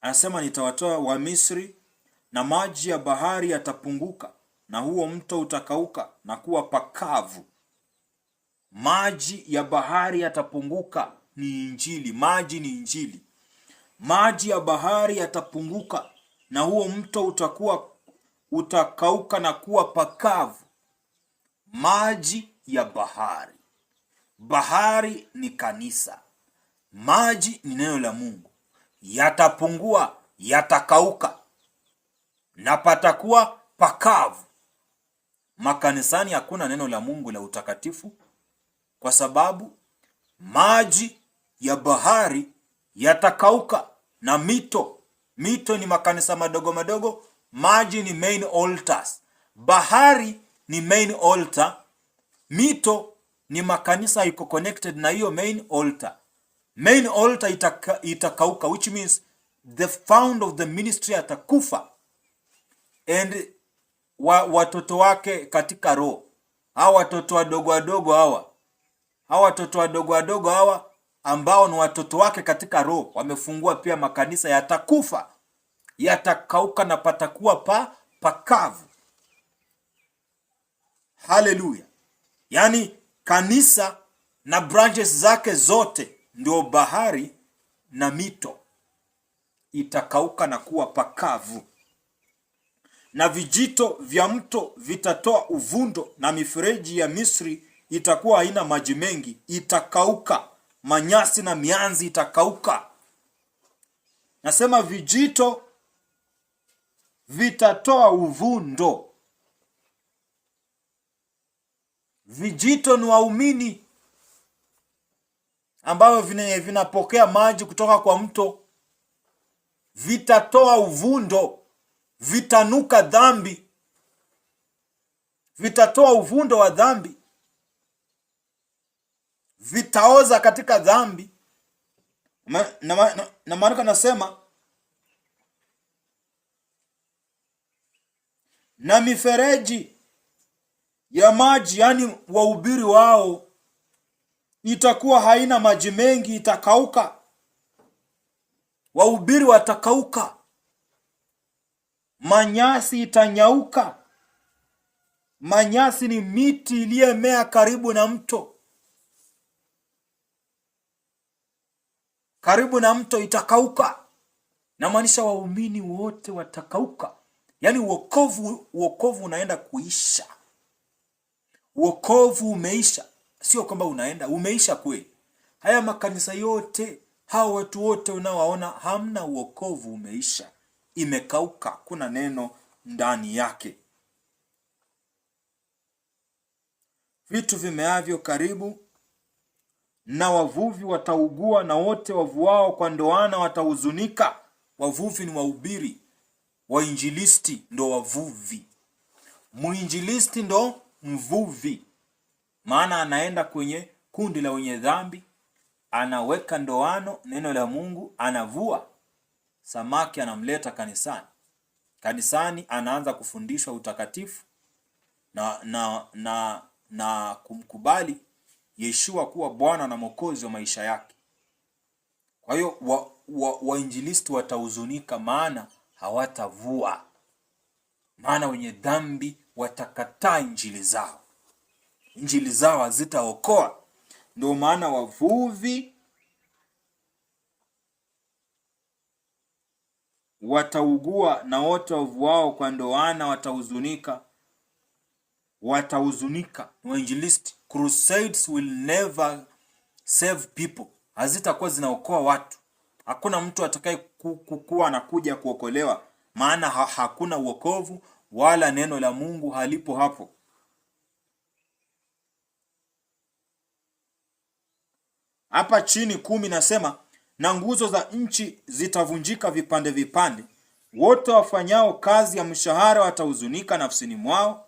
Anasema, nitawatoa wa Misri na maji ya bahari yatapunguka, na huo mto utakauka na kuwa pakavu. Maji ya bahari yatapunguka, ni Injili. Maji ni Injili. Maji ya bahari yatapunguka na huo mto utakauka na kuwa pakavu. Maji ya bahari. Bahari ni kanisa. Maji ni neno la Mungu. Yatapungua, yatakauka, na patakuwa pakavu. Makanisani hakuna neno la Mungu la utakatifu, kwa sababu maji ya bahari yatakauka. Na mito ni makanisa madogo madogo. Maji ni main altars. Bahari ni main altar. Mito ni makanisa iko connected na hiyo main altar. Main altar itakauka, which means the founder of the ministry atakufa, and watoto wake katika roho. Hawa watoto wadogo hawa ambao ni watoto wake katika roho, wamefungua pia makanisa, yatakufa, yatakauka na patakuwa pakavu. Haleluya. Yaani kanisa na branches zake zote ndio bahari na mito, itakauka na kuwa pakavu. Na vijito vya mto vitatoa uvundo, na mifereji ya Misri itakuwa haina maji mengi, itakauka. Manyasi na mianzi itakauka. Nasema vijito vitatoa uvundo. Vijito ni waumini ambao vinapokea maji kutoka kwa mto. Vitatoa uvundo, vitanuka dhambi, vitatoa uvundo wa dhambi, vitaoza katika dhambi. Na maana nasema, na mifereji ya maji, yani wahubiri wao, itakuwa haina maji mengi, itakauka. Wahubiri watakauka. Manyasi itanyauka. Manyasi ni miti iliyemea karibu na mto. Karibu na mto itakauka. Na maanisha waumini wote watakauka. Yaani wokovu unaenda kuisha. Wokovu umeisha. Sio kwamba umeisha kweli. Haya makanisa yote, hao watu wote unaowaona, hamna wokovu, umeisha. Imekauka, kuna neno ndani yake. Vitu vimeavyo karibu, na wavuvi wataugua, na wote wavuao kwa ndoana watahuzunika. Wavuvi ni wahubiri, wainjilisti ndo wavuvi. Muinjilisti ndo mvuvi, maana anaenda kwenye kundi la wenye dhambi, anaweka ndoano neno la Mungu, anavua samaki, anamleta kanisani. Kanisani anaanza kufundishwa utakatifu na kumkubali Yeshua kuwa Bwana na Mwokozi wa maisha yake. Kwa hiyo wainjilisti watahuzunika, maana hawatavua, maana wenye dhambi watakataa injili zao. Injili zao hazitaokoa. Ndio maana wavuvi wataugua, na wote wavuao kwa ndoana watahuzunika. Wainjilisti, crusades will never save people. Hazitakuwa zinaokoa watu. Hakuna mtu atakaye kuwa anakuja kuokolewa, maana hakuna uokovu wala neno la Mungu halipo hapo. Hapa chini 10 nasema, na nguzo za nchi zitavunjika vipande vipande, wote wafanyao kazi ya mshahara watahuzunika nafsini mwao,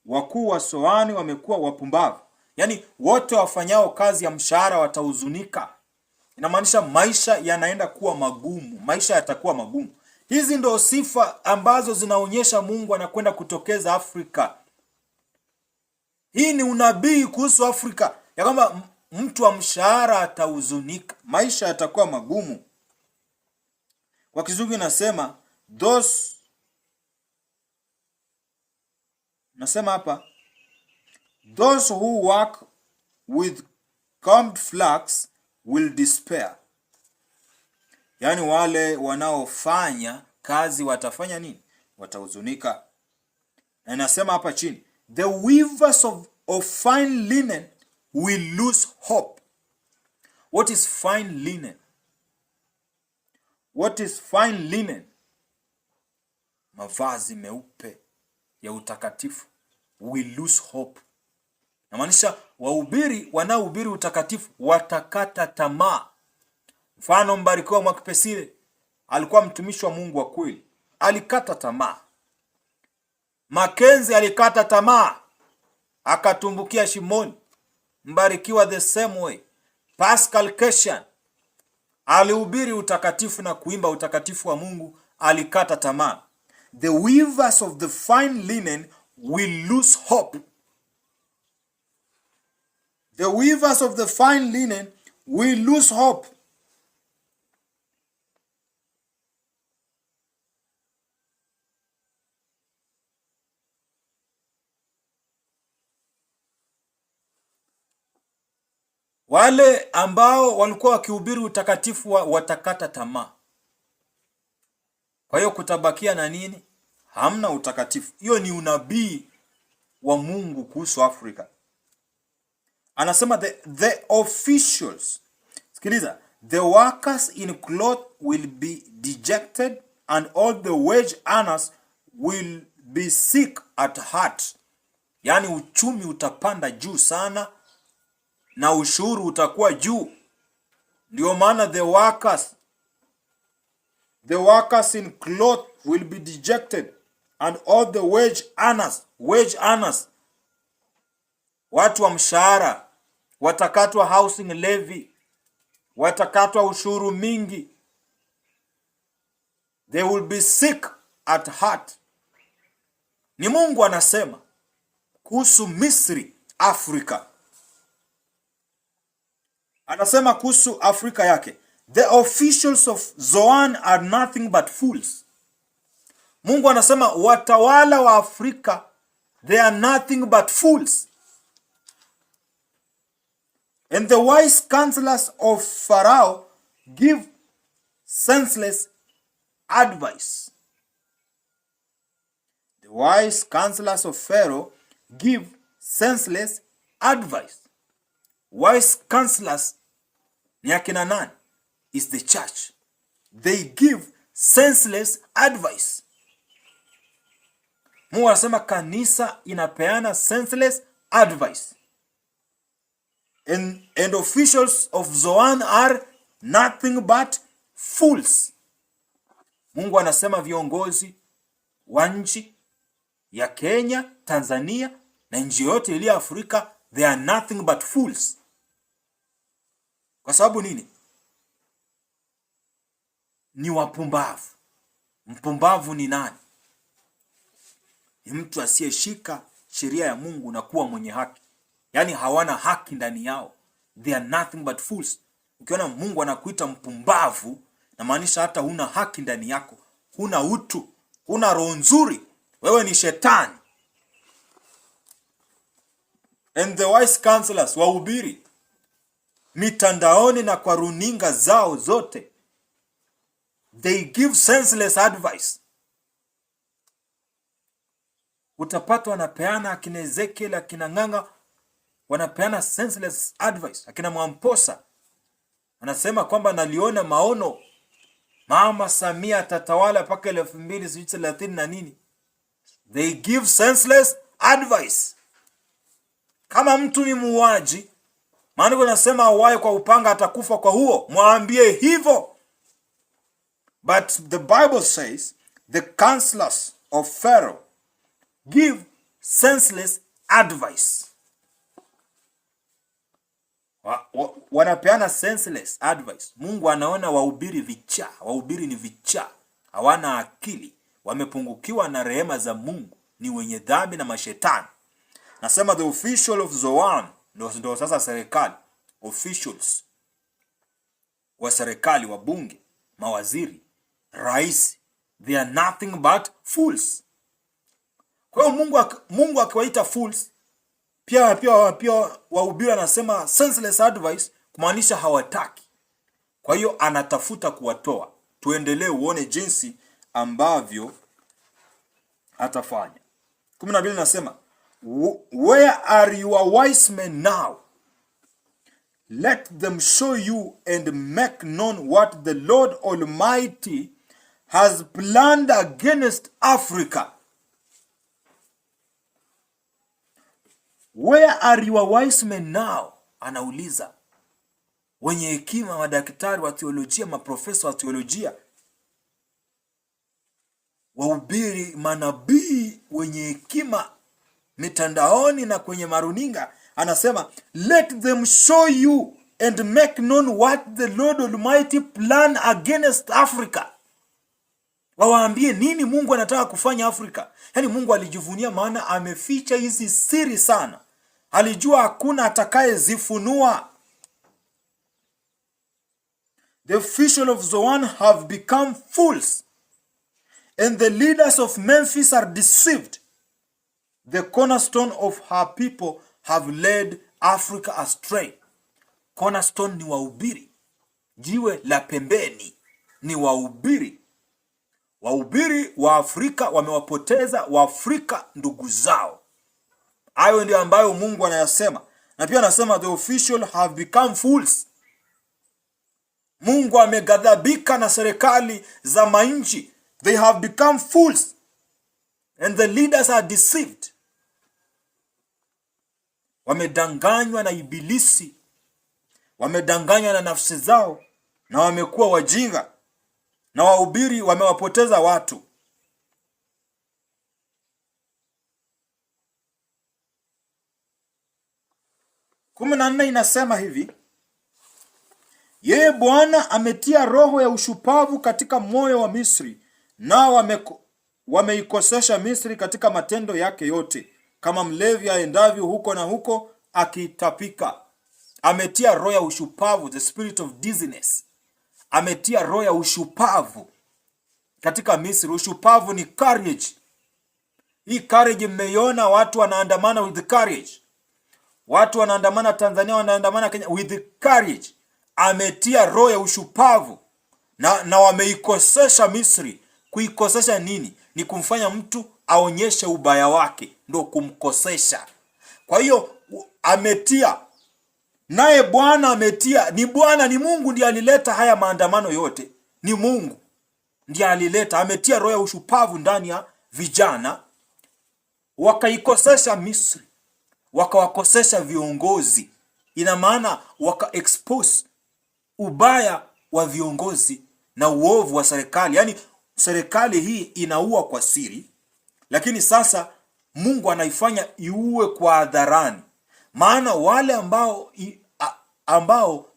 wakuu wa Soani wamekuwa wapumbavu. Yaani wote wafanyao kazi ya mshahara watahuzunika. Inamaanisha maisha yanaenda kuwa magumu, maisha yatakuwa magumu. Hizi ndo sifa ambazo zinaonyesha Mungu anakwenda kutokeza Afrika. Hii ni unabii kuhusu Afrika, ya kwamba mtu wa mshahara atahuzunika, maisha yatakuwa magumu. Kwa Kizungu inasema those who work with combed flax will despair. Yaani wale wanaofanya kazi watafanya nini? Watahuzunika. Na inasema hapa chini, the weavers of fine linen will lose hope. What is fine linen? What is fine linen? Mavazi meupe ya utakatifu. Will lose hope. Namaanisha wahubiri wanaohubiri utakatifu watakata tamaa. Mfano, Mbarikiwa Mwakipesile alikuwa mtumishi wa Mungu wa kweli, alikata tamaa. Makenzi alikata tamaa, akatumbukia shimoni. Mbarikiwa the same way. Pascal Keshan alihubiri utakatifu na kuimba utakatifu wa Mungu, alikata tamaa. The weavers of the fine linen will lose hope. The weavers of the fine linen will lose hope. Wale ambao walikuwa wakihubiri utakatifu watakata tamaa. Kwa hiyo kutabakia na nini? Hamna utakatifu. Hiyo ni unabii wa Mungu kuhusu Afrika. Anasema the officials, sikiliza, the workers in cloth will be dejected, and all the wage earners will be sick at heart. Yaani uchumi utapanda juu sana na ushuru utakuwa juu. Ndio maana the workers in cloth will be dejected, and all the wage earners, watu wa mshahara, watakatwa housing levy, watakatwa ushuru mingi. They will be sick at heart. Ni Mungu anasema kuhusu Misri, Afrika. Anasema kuhusu Afrika yake, the officials of Zoan are nothing but fools. Mungu anasema watawala wa Afrika, they are nothing but fools. And the wise counselors of Pharaoh give senseless advice. The wise counselors of Pharaoh give senseless advice. Wise counselors ni akina nani? Is the church. They give senseless advice. Mungu anasema kanisa inapeana senseless advice. And officials of Zoan are nothing but fools. Mungu anasema viongozi wa nchi ya Kenya, Tanzania na nchi yote ile Afrika, they are nothing but fools. Kwa sababu nini? Ni wapumbavu. Mpumbavu ni nani? Ni mtu asiyeshika sheria ya Mungu na kuwa mwenye haki. Yaani hawana haki ndani yao. They are nothing but fools. Ukiona Mungu anakuita mpumbavu, na maanisha hata huna haki ndani yako, huna utu, huna roho nzuri, wewe ni shetani. And the wise counselors, wahubiri mitandaoni na kwa runinga zao zote, they give senseless advice. Utapata wanapeana, akina Ezekiel, akina Ng'ang'a, wanapeana senseless advice. Akina Mwamposa anasema kwamba naliona maono, Mama Samia atatawala mpaka 2030 na nini. They give senseless advice. Kama mtu ni muuaji, maandiko yanasema auaye kwa upanga atakufa kwa huo, mwambie hivyo. But the Bible says the counselors of Pharaoh give senseless advice. Wanapeana senseless advice. Mungu anaona wahubiri vichaa. Wahubiri ni vichaa, hawana akili, wamepungukiwa na rehema za Mungu, ni wenye dhambi na mashetani. Nasema the official of Zoan, ndio sasa serikali, officials wa serikali, wabunge, mawaziri, rais, they are nothing but fools. Kwa hiyo Mungu akiwaita fools, pia wahubiri anasema senseless advice, kumaanisha hawataki. Kwa hiyo anatafuta kuwatoa. Tuendelee uone jinsi ambavyo atafanya. 12 nasema, where are your wise men now? Let them show you and make known what the Lord Almighty has planned against Africa. Where are your wise men now? Anauliza. Wenye hekima, madaktari wa teolojia, maprofesa wa teolojia, wahubiri, manabii wenye hekima mitandaoni na kwenye maruninga, anasema let them show you and make known what the Lord Almighty plan against Africa. Wawaambie nini Mungu anataka kufanya Afrika. Yaani Mungu alijivunia, maana ameficha hizi siri sana. Alijua hakuna atakaye zifunua. The officials of Zoan have become fools, and the leaders of Memphis are deceived. The cornerstone of her people have led Africa astray. Cornerstone ni wahubiri. Jiwe la pembeni ni wahubiri. Wahubiri wa Afrika wamewapoteza Waafrika ndugu zao. Hayo ndio ambayo Mungu anayasema. Na pia anasema the officials have become fools. Mungu ameghadhabika na serikali za manchi. They have become fools, and the leaders are deceived. Wamedanganywa na ibilisi, wamedanganywa na nafsi zao, na wamekuwa wajinga, na wahubiri wamewapoteza watu. Kumi na nne inasema hivi, yeye Bwana ametia roho ya ushupavu katika moyo wa Misri, nao wameikosesha Misri katika matendo yake yote, kama mlevi aendavyo huko na huko akitapika. Ametia roho ya ushupavu, the spirit of dizziness. Ametia roho ya ushupavu katika Misri. Ushupavu ni courage. Hii courage mmeiona, watu wanaandamana with courage. Watu wanaandamana Tanzania, wanaandamana Kenya with courage. Ametia roho ya ushupavu na wameikosesha Misri. Kuikosesha nini? Ni kumfanya mtu aonyeshe ubaya wake, ndio kumkosesha. Kwa hiyo ametia, naye Bwana ametia. Ni Bwana, ni Mungu ndiye alileta haya maandamano yote. Ni Mungu ndiye alileta. Ametia roho ya ushupavu ndani ya vijana, wakaikosesha Misri, wakawakosesha viongozi. Ina maana waka expose ubaya wa viongozi na uovu wa serikali. Yaani serikali hii inaua kwa siri, lakini sasa Mungu anaifanya iue kwa hadharani. Maana wale ambao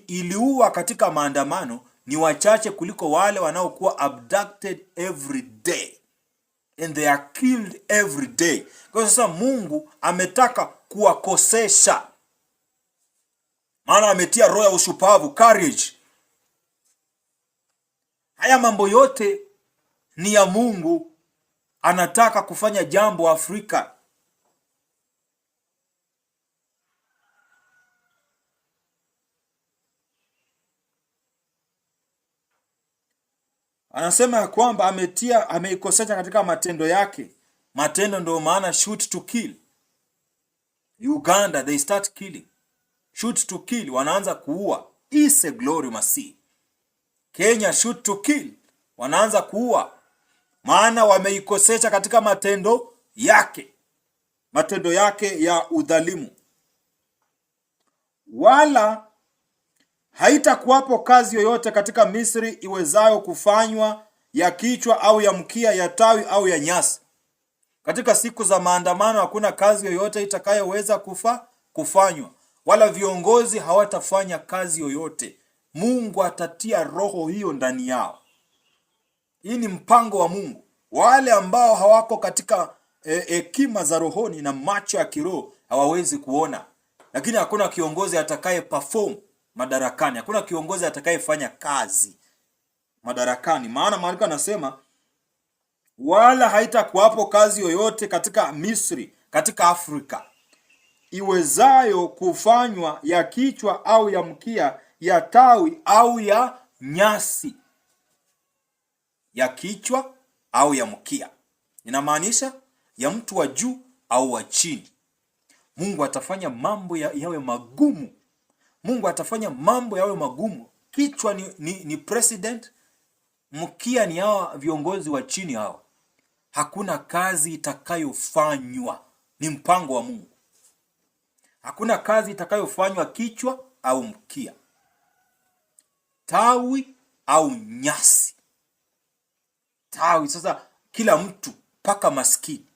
iliua katika maandamano ni wachache kuliko wale wanaokuwa abducted every day and they are killed every day. Kwa sasa Mungu ametaka kuwakosesha, maana ametia roho ya ushupavu, courage. Haya mambo yote ni ya Mungu, anataka kufanya jambo Afrika. Anasema ya kwamba ameikosesha katika matendo yake. Matendo ndio maana shoot to kill. Uganda they start killing. Shoot to kill, wanaanza kuua. Is a glory masi. Kenya shoot to kill, wanaanza kuua. Maana wameikosesha katika matendo yake ya udhalimu. Wala haitakuwapo kazi yoyote katika Misri iwezayo kufanywa, ya kichwa au ya mkia, ya tawi au ya nyasi. Katika siku za maandamano hakuna kazi yoyote itakayoweza kufanywa, wala viongozi hawatafanya kazi yoyote. Mungu atatia roho hiyo ndani yao. Hii ni mpango wa Mungu. Wale ambao hawako katika hekima za rohoni na macho ya kiroho hawawezi kuona. Lakini hakuna kiongozi atakaye perform madarakani. Hakuna kiongozi atakayefanya kazi madarakani. Maana maandiko anasema wala haitakuwapo kazi yoyote katika Misri, katika Afrika, iwezayo kufanywa, ya kichwa au ya mkia, ya tawi au ya nyasi. Ya kichwa au ya mkia inamaanisha ya mtu wa juu au wa chini. Mungu atafanya mambo yawe magumu. Mungu atafanya mambo yawe magumu. Kichwa ni president, mkia ni hawa viongozi wa chini hawa. Hakuna kazi itakayofanywa, ni mpango wa Mungu. Hakuna kazi itakayofanywa kichwa au mkia, tawi au nyasi. Tawi sasa kila mtu paka maskini.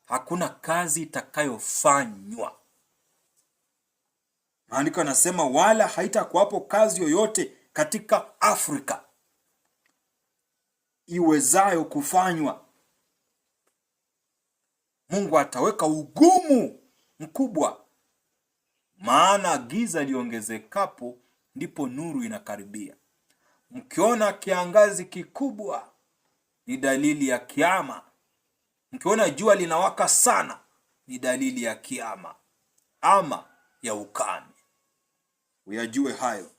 Hakuna kazi itakayofanywa. Maandiko yanasema wala haitakuwapo kazi yoyote katika Afrika iwezayo kufanywa. Mungu ataweka ugumu mkubwa, maana giza liongezekapo ndipo nuru inakaribia. Mkiona kiangazi kikubwa ni dalili ya kiama. Mkiona jua linawaka sana ni dalili ya kiama ama ya ukame. Uyajue hayo.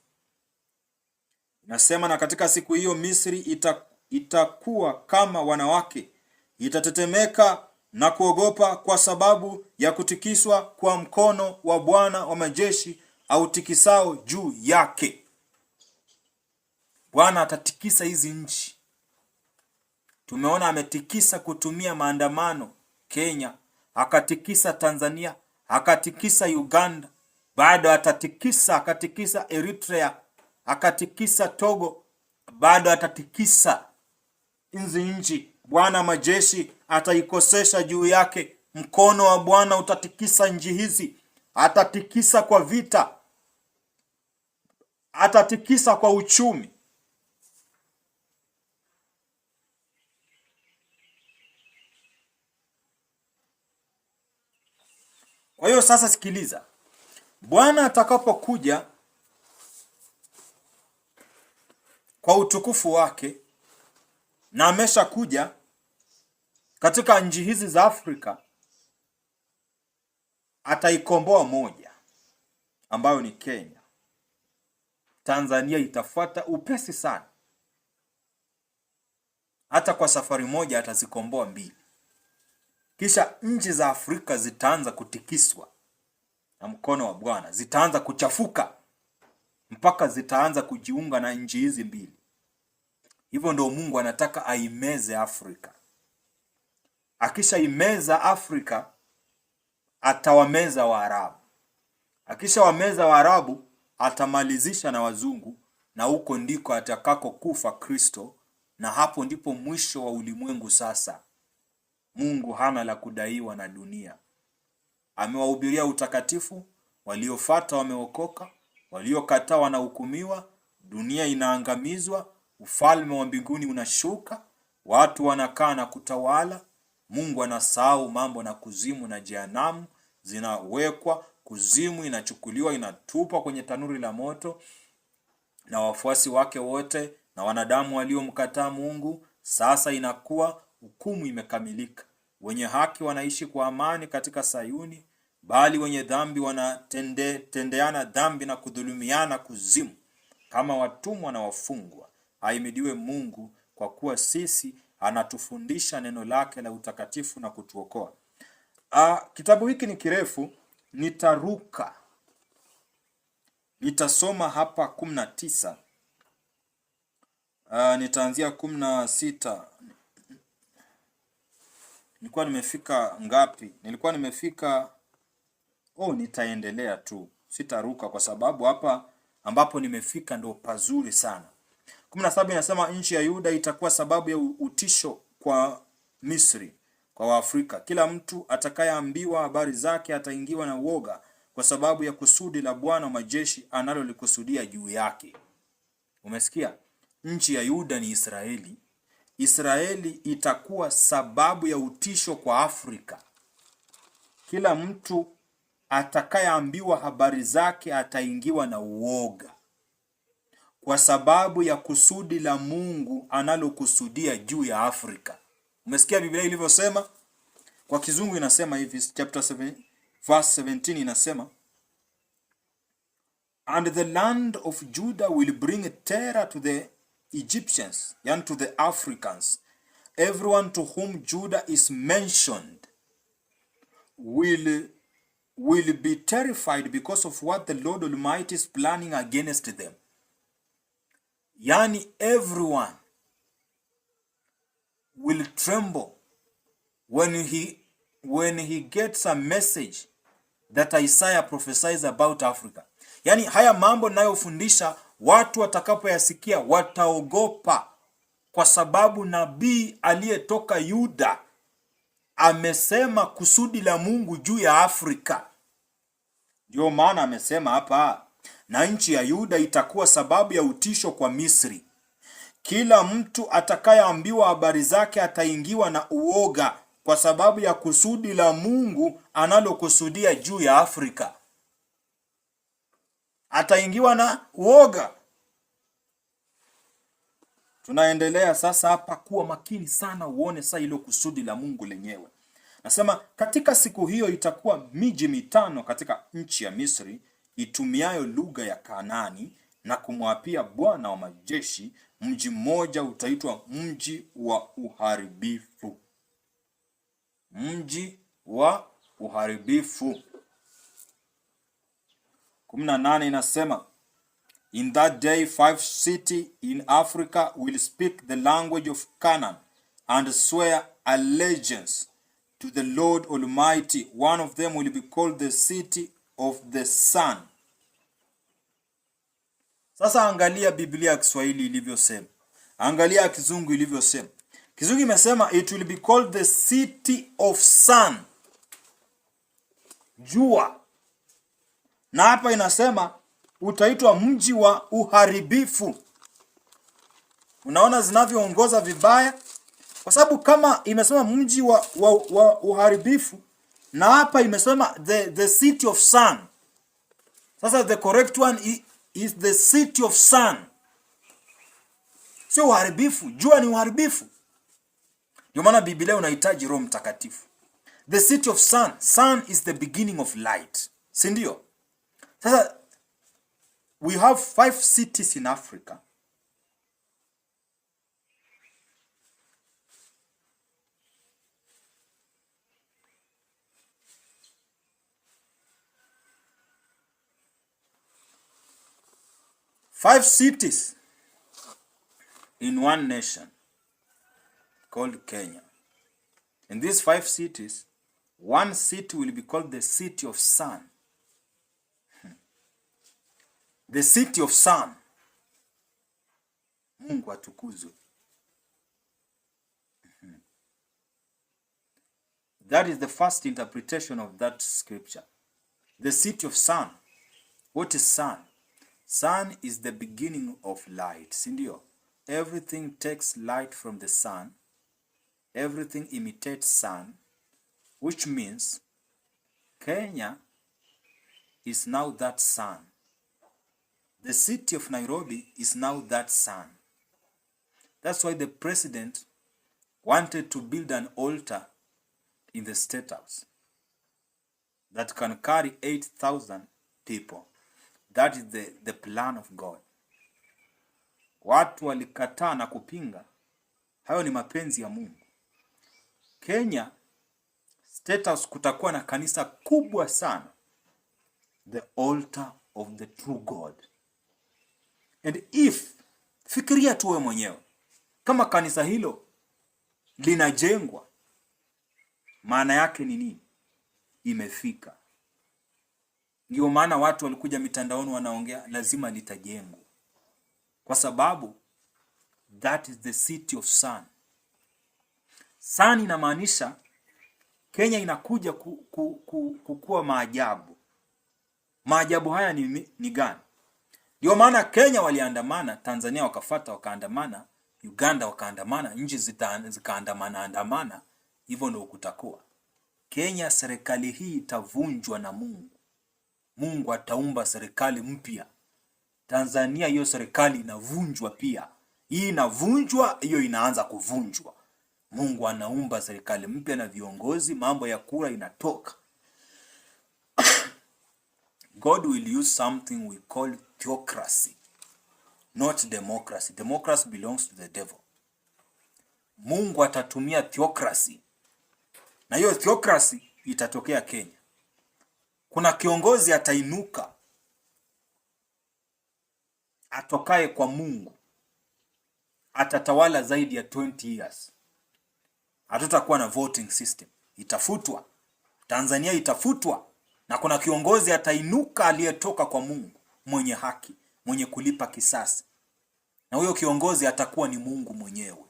Nasema na katika siku hiyo Misri itakuwa kama wanawake, itatetemeka na kuogopa kwa sababu ya kutikiswa kwa mkono wa Bwana wa majeshi au tikisao juu yake. Bwana atatikisa hizi nchi. Tumeona ametikisa kutumia maandamano Kenya, akatikisa Tanzania, akatikisa Uganda, bado atatikisa, akatikisa Eritrea, akatikisa Togo, bado atatikisa hizi nchi. Bwana majeshi ataikosesha juu yake. Mkono wa Bwana utatikisa nchi hizi. Atatikisa kwa vita, atatikisa kwa uchumi. Kwa hiyo sasa sikiliza. Bwana atakapokuja kwa utukufu wake, na ameshakuja katika nchi hizi za Afrika, ataikomboa moja ambayo ni Kenya. Tanzania itafuata upesi sana. Hata kwa safari moja atazikomboa mbili. Kisha nchi za Afrika zitaanza kutikiswa na mkono wa Bwana, zitaanza kuchafuka mpaka zitaanza kujiunga na nchi hizi mbili. Hivyo ndio Mungu anataka aimeze Afrika. akishaimeza Afrika atawameza Waarabu. Akishawameza Waarabu atamalizisha na wazungu, na huko ndiko atakako kufa Kristo, na hapo ndipo mwisho wa ulimwengu. Sasa Mungu hana la kudaiwa na dunia. Amewahubiria utakatifu, waliofuata wameokoka, waliokataa wanahukumiwa, dunia inaangamizwa, ufalme wa mbinguni unashuka, watu wanakaa na kutawala. Mungu anasahau mambo na kuzimu na jehanamu zinawekwa, kuzimu inachukuliwa inatupwa kwenye tanuri la moto, na wafuasi wake wote na wanadamu waliomkataa Mungu. Sasa inakuwa hukumu imekamilika. Wenye haki wanaishi kwa amani katika Sayuni, bali wenye dhambi wanatendeana dhambi na kudhulumiana kuzimu kama watumwa na wafungwa. Ahimidiwe Mungu kwa kuwa sisi anatufundisha neno lake la utakatifu na kutuokoa. Kitabu hiki ni kirefu, nitaruka. Nitasoma hapa 19. Nitaanzia 16. Nilikuwa nimefika ngapi? Nilikuwa nimefika nitaendelea tu. Sitaruka kwa sababu hapa ambapo nimefika ndo pazuri sana. 17 inasema nchi ya Yuda itakuwa sababu ya utisho kwa Misri, kwa Waafrika. Kila mtu atakayeambiwa habari zake ataingiwa na uoga kwa sababu ya kusudi la Bwana wa majeshi analolikusudia juu yake. Umesikia? Nchi ya Yuda ni Israeli. Israeli itakuwa sababu ya utisho kwa Afrika. Kila mtu atakayeambiwa habari zake ataingiwa na uoga kwa sababu ya kusudi la Mungu analokusudia juu ya Afrika. Umesikia Biblia ilivyosema? Kwa Kizungu inasema hivi, chapter 7 verse 17 inasema, and the land of Judah will bring terror to the Egyptians and to the Africans. Everyone to whom Judah is mentioned will be terrified because of what the Lord Almighty is planning against them. Yani everyone will tremble when he gets a message that Isaiah prophesies about Africa. Yani haya mambo ninayofundisha, watu watakapoyasikia wataogopa, kwa sababu nabii aliyetoka Yuda amesema kusudi la Mungu juu ya Afrika. Ndio maana amesema hapa, na nchi ya Yuda itakuwa sababu ya utisho kwa Misri. Kila mtu atakayeambiwa habari zake ataingiwa na uoga kwa sababu ya kusudi la Mungu analokusudia juu ya Afrika. Ataingiwa na uoga. Tunaendelea sasa hapa, kuwa makini sana uone sasa hilo kusudi la Mungu lenyewe. Nasema katika siku hiyo itakuwa miji 5 katika nchi ya Misri itumiayo lugha ya Kanaani na kumwapia Bwana wa majeshi. Mji mmoja utaitwa mji wa uharibifu. Mji wa uharibifu. 18 inasema, in that day 5 cities in Africa will speak the language of Canaan and swear allegiance to the Lord Almighty. One of them will be called the city of the sun. Sasa angalia Biblia ya Kiswahili ilivyosema. Angalia Kizungu ilivyosema. Kizungu imesema it will be called the city of sun. Jua. Na hapa inasema utaitwa mji wa uharibifu. Unaona zinavyoongoza vibaya? Kwa sababu kama imesema mji wa uharibifu na hapa imesema the city of sun. Sasa the correct one is the city of sun. Sio uharibifu. Jua ni uharibifu. Ndio maana Biblia unahitaji Roho Mtakatifu. The city of sun. Sun is the beginning of light. Si ndio? Sasa we have 5 cities in Africa. Five cities in one nation called Kenya. In these 5 cities, one city will be called the City of Sun. The City of Sun. Mungu atukuzwe. That is the first interpretation of that scripture. The City of Sun. What is sun? Sun is the beginning of light. Sindio? Everything takes light from the sun. Everything imitates sun. Which means Kenya is now that sun. The city of Nairobi is now that sun. That's why the president wanted to build an altar in the State House that can carry 8,000 people. That is the plan of God. Watu walikataa na kupinga. Hayo ni mapenzi ya Mungu. Kenya, State House kutakuwa na kanisa kubwa sana. The altar of the true God. And if, fikiria tuwe mwenyewe, kama kanisa hilo linajengwa, maana yake ni nini? Imefika. Ndio maana watu walikuja mitandaoni wanaongea lazima litajengwa. Kwa sababu that is the city of sun. Sun inamaanisha Kenya inakuja kukua maajabu. Maajabu haya ni gani? Ndio maana Kenya waliandamana, Tanzania wakafuata wakaandamana, Uganda wakaandamana, nchi zikaandamana, hivyo ndio kutakuwa. Kenya serikali hii itavunjwa na Mungu. Mungu ataumba serikali mpya. Tanzania hiyo serikali inavunjwa pia. Hii inavunjwa, hiyo inaanza kuvunjwa. Mungu anaumba serikali mpya na viongozi, mambo ya kura inatoka. God will use something we call theocracy, not democracy. Democracy belongs to the devil. Mungu atatumia theocracy. Na hiyo theocracy itatokea Kenya. Kuna kiongozi atainuka, atokaye kwa Mungu. Atatawala zaidi ya 20 years. Hatutakuwa na voting system. Itafutwa. Tanzania itafutwa. Na kuna kiongozi atainuka aliyetoka kwa Mungu, mwenye haki, mwenye kulipa kisasi. Na huyo kiongozi atakuwa ni Mungu mwenyewe,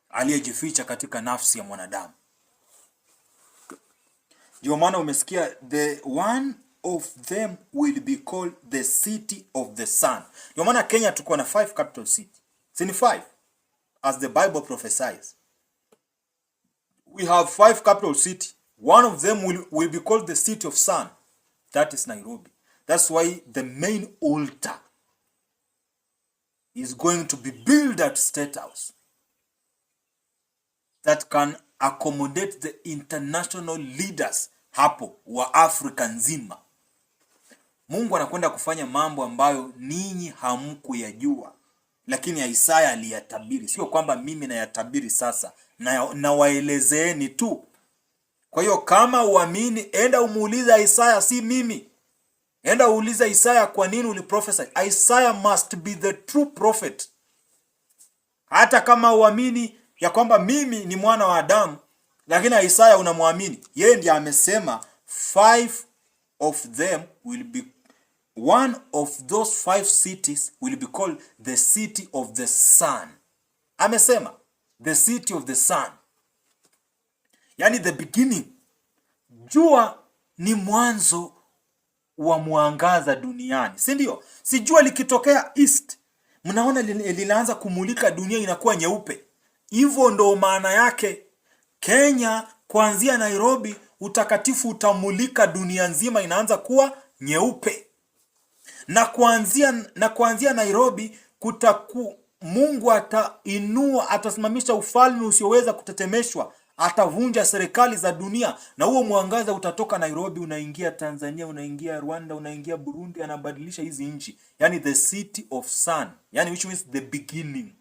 aliyejificha katika nafsi ya mwanadamu. Ndio maana umesikia the one of them will be called the city of the sun. Ndio maana Kenya tuko na 5 capital cities. Sini 5 as the Bible prophesies. We have 5 capital cities. One of them will be called the city of sun. That is Nairobi. That's why the main altar is going to be built at State House that can accommodate the international leaders hapo wa Afrika nzima. Mungu anakwenda kufanya mambo ambayo ninyi hamkuyajua, lakini Isaya aliyatabiri. Sio kwamba mimi nayatabiri sasa, na waelezeeni tu. Kwa hiyo kama uamini, enda umuuliza Isaya, si mimi. Enda uuliza Isaya kwa nini uliprophesy. Isaiah must be the true prophet. Hata kama uamini ya kwamba mimi ni mwana wa Adamu, lakini Isaya unamwamini. Yeye ndiye amesema 5 of them will be, one of those 5 cities will be called the city of the sun. Amesema the city of the sun. Yani the beginning. Jua ni mwanzo wa mwangaza duniani. Si ndio? Si jua likitokea east, mnaona linaanza kumulika dunia inakuwa nyeupe. Hivyo ndo maana yake Kenya kuanzia Nairobi utakatifu utamulika dunia nzima, inaanza kuwa nyeupe. Na kuanzia Nairobi Mungu atainua, atasimamisha ufalme usioweza kutetemeshwa. Atavunja serikali za dunia, na huo mwangaza utatoka Nairobi unaingia Tanzania, unaingia Rwanda, unaingia Burundi, anabadilisha hizi nchi. Yani the city of sun. Yani which means the beginning.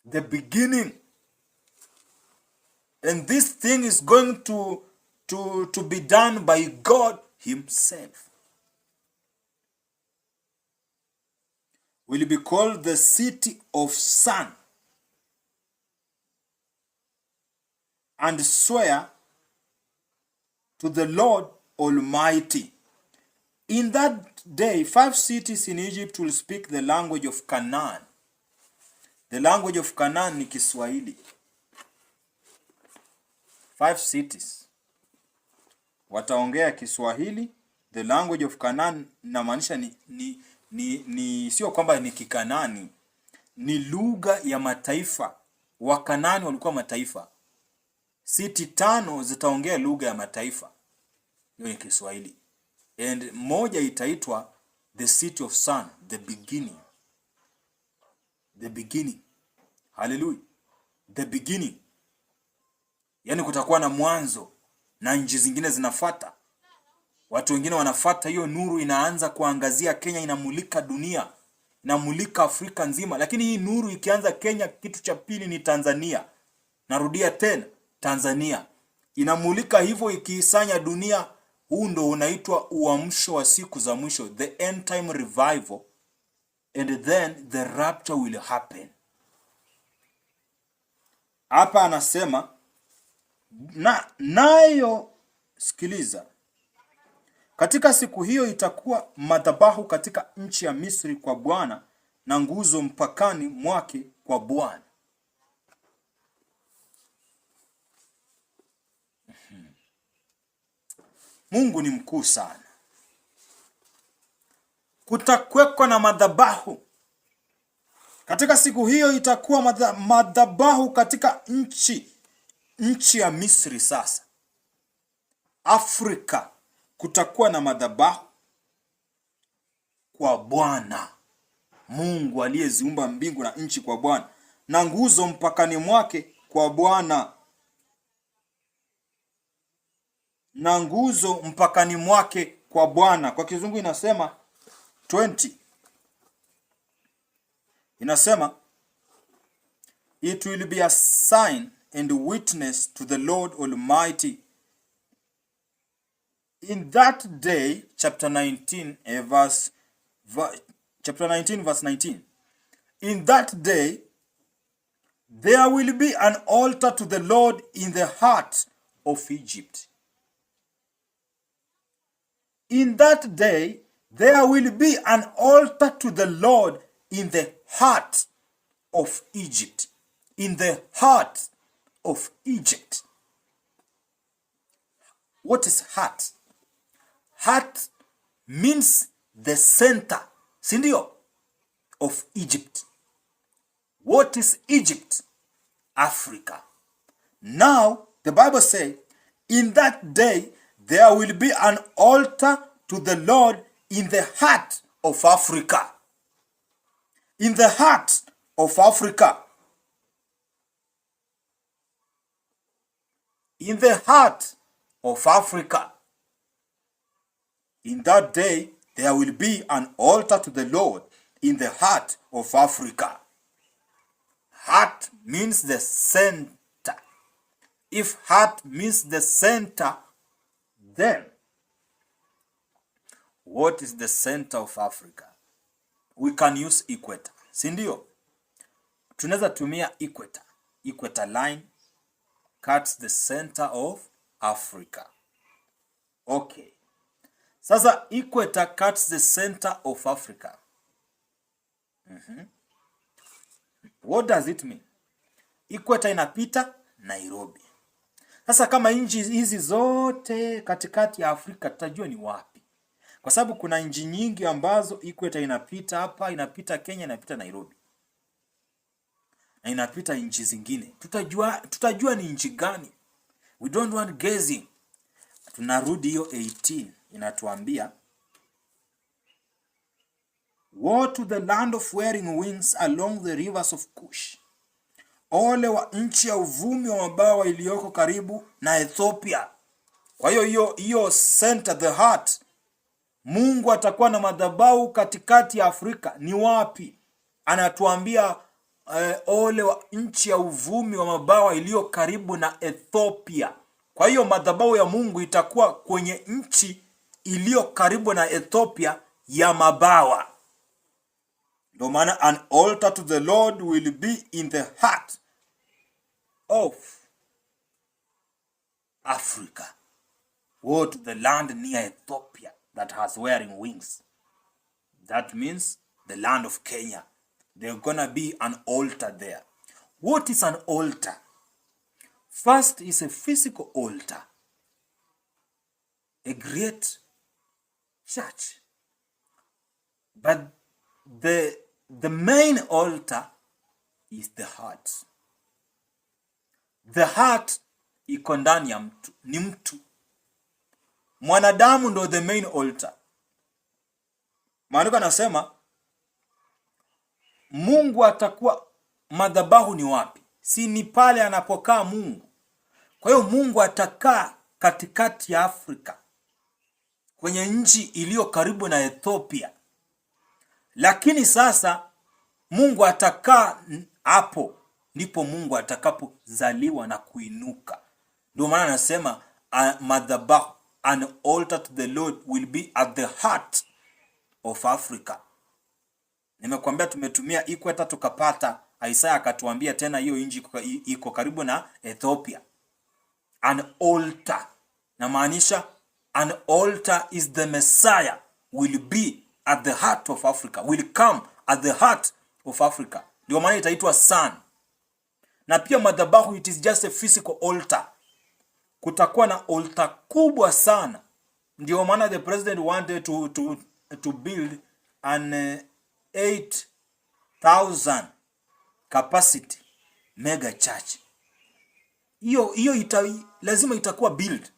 The beginning. And this thing is going to be done by God himself. Will be called the city of sun. and swear to the Lord Almighty. In that day, 5 cities in Egypt will speak the language of Canaan. The language of Canaan ni Kiswahili. 5 cities wataongea Kiswahili. The language of Canaan inamaanisha ni sio kwamba ni Kikanani, ni lugha ya mataifa. Wakanani walikuwa mataifa. City 5 zitaongea lugha ya mataifa, hiyo ni Kiswahili. And moja itaitwa the city of sun, the beginning. The beginning. Hallelujah. The beginning. Yani kutakuwa na mwanzo na nchi zingine zinafuata. Watu wengine wanafuata hiyo nuru, inaanza kuangazia Kenya, inamulika dunia, inamulika Afrika nzima. Lakini hii nuru ikianza Kenya, kitu cha pili ni Tanzania. Narudia tena, Tanzania. Inamulika hivyo ikiisanya dunia. Huu ndo unaitwa uamsho wa siku za mwisho, the end time revival, and then the rapture will happen. Hapa anasema nayo, sikiliza, katika siku hiyo itakuwa madhabahu katika nchi ya Misri kwa Bwana, na nguzo mpakani mwake kwa Bwana. Mungu ni mkuu sana. Kutakuweko na madhabahu katika siku hiyo, itakuwa madhabahu katika nchi ya Misri. Sasa Afrika kutakuwa na madhabahu kwa Bwana Mungu aliyeziumba mbingu na nchi, kwa Bwana, na nguzo mpakani mwake kwa Bwana, na nguzo mpakani mwake kwa Bwana. Kwa Kizungu inasema 20, inasema it will be a sign and witness to the Lord Almighty in that day. Chapter 19 verse 19. In that day there will be an altar to the Lord in the heart of Egypt. In that day there will be an altar to the Lord in the heart of Egypt. In the heart of Egypt. What is heart? Heart means the center, sindio, of Egypt. What is Egypt? Africa. Now, the Bible says, in that day, there will be an altar to the Lord in the heart of Africa. In the heart of Africa. In the heart of Africa. In that day, there will be an altar to the Lord in the heart of Africa. Heart means the center. If heart means the center, then what is the center of Africa? We can use equator. Sindio? Tunaweza tumia equator. Equator line cuts the center of Africa. Okay. Sasa equator cuts the center of Africa. What does it mean? Equator inapita Nairobi. Sasa kama nchi hizi zote katikati ya Afrika tutajua ni wapi? Kwa sababu kuna nchi nyingi ambazo equator inapita hapa, inapita Kenya, inapita Nairobi. Na inapita nchi zingine. Tutajua ni nchi gani? We don't want guessing. Tunarudi hiyo 18 inatuambia, woe to the land of wearing wings along the rivers of Cush. Ole wa nchi ya uvumi wa mabawa iliyoko karibu na Ethiopia. Kwa hiyo center, the heart, Mungu atakuwa na madhabahu katikati ya Afrika. Ni wapi? Anatuambia ole wa nchi ya uvumi wa mabawa iliyo karibu na Ethiopia. Kwa hiyo madhabahu ya Mungu itakuwa kwenye nchi iliyo karibu na Ethiopia ya mabawa. Ndio maana an altar to the Lord will be in the heart of Africa. Woe to the land near Ethiopia that has wearing wings. That means the land of Kenya. There's gonna be an altar there. What is an altar? First is a physical altar. A great church. But the main altar is the heart. The heart iko ndani ya mtu, ni mtu. Mwanadamu ndo the main altar. Maandiko yanasema Mungu atakuwa, madhabahu ni wapi? Si ni pale anapokaa Mungu. Kwa hiyo Mungu atakaa katikati ya Afrika, kwenye nchi iliyo karibu na Ethiopia. Lakini sasa Mungu atakaa hapo, ndipo Mungu atakapozaliwa na kuinuka. Ndio maana anasema madhabahu, an altar to the Lord will be at the heart of Africa. Nimekuambia tumetumia equator tukapata. Isaiah akatuambia tena hiyo nchi iko karibu na Ethiopia. An altar, na maanisha an altar is the Messiah will be at the heart of Africa, will come at the heart of Africa. Ndio maana itaitwa sun. Na pia madhabahu, it is just a physical altar. Kutakuwa na altar kubwa sana. Ndio maana the president wanted to build an 8,000 capacity mega church. Hiyo lazima itakuwa build.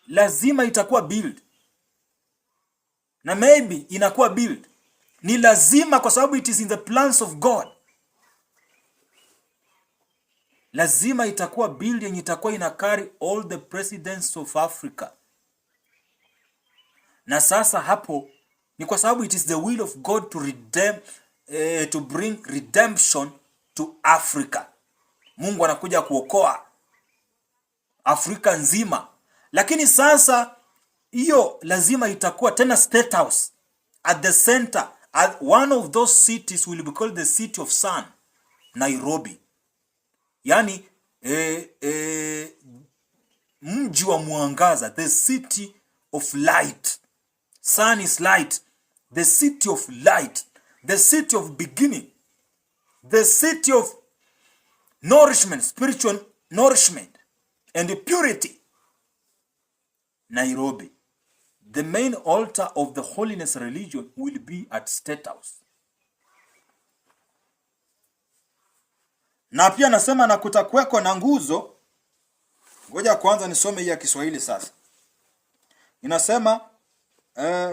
Lazima itakuwa build. Na maybe inakuwa build. Ni lazima kwa sababu it is in the plans of God. Lazima itakuwa build yenye itakuwa ina carry all the presidents of Africa. Na sasa hapo ni kwa sababu it is the will of God to bring redemption to Africa. Mungu anakuja kuokoa Afrika nzima. Lakini sasa hiyo lazima itakuwa tena State House at the center. One of those cities will be called the City of Sun, Nairobi. Yani mji wa mwangaza, the City of Light. Sun is light. The City of Light. The City of Beginning. The City of Nourishment, spiritual nourishment and purity. Nairobi. The main altar of the holiness religion will be at State House. Na pia nasema na kutakuweko na nguzo. Ngoja kwanza nisome hii ya Kiswahili sasa. Inasema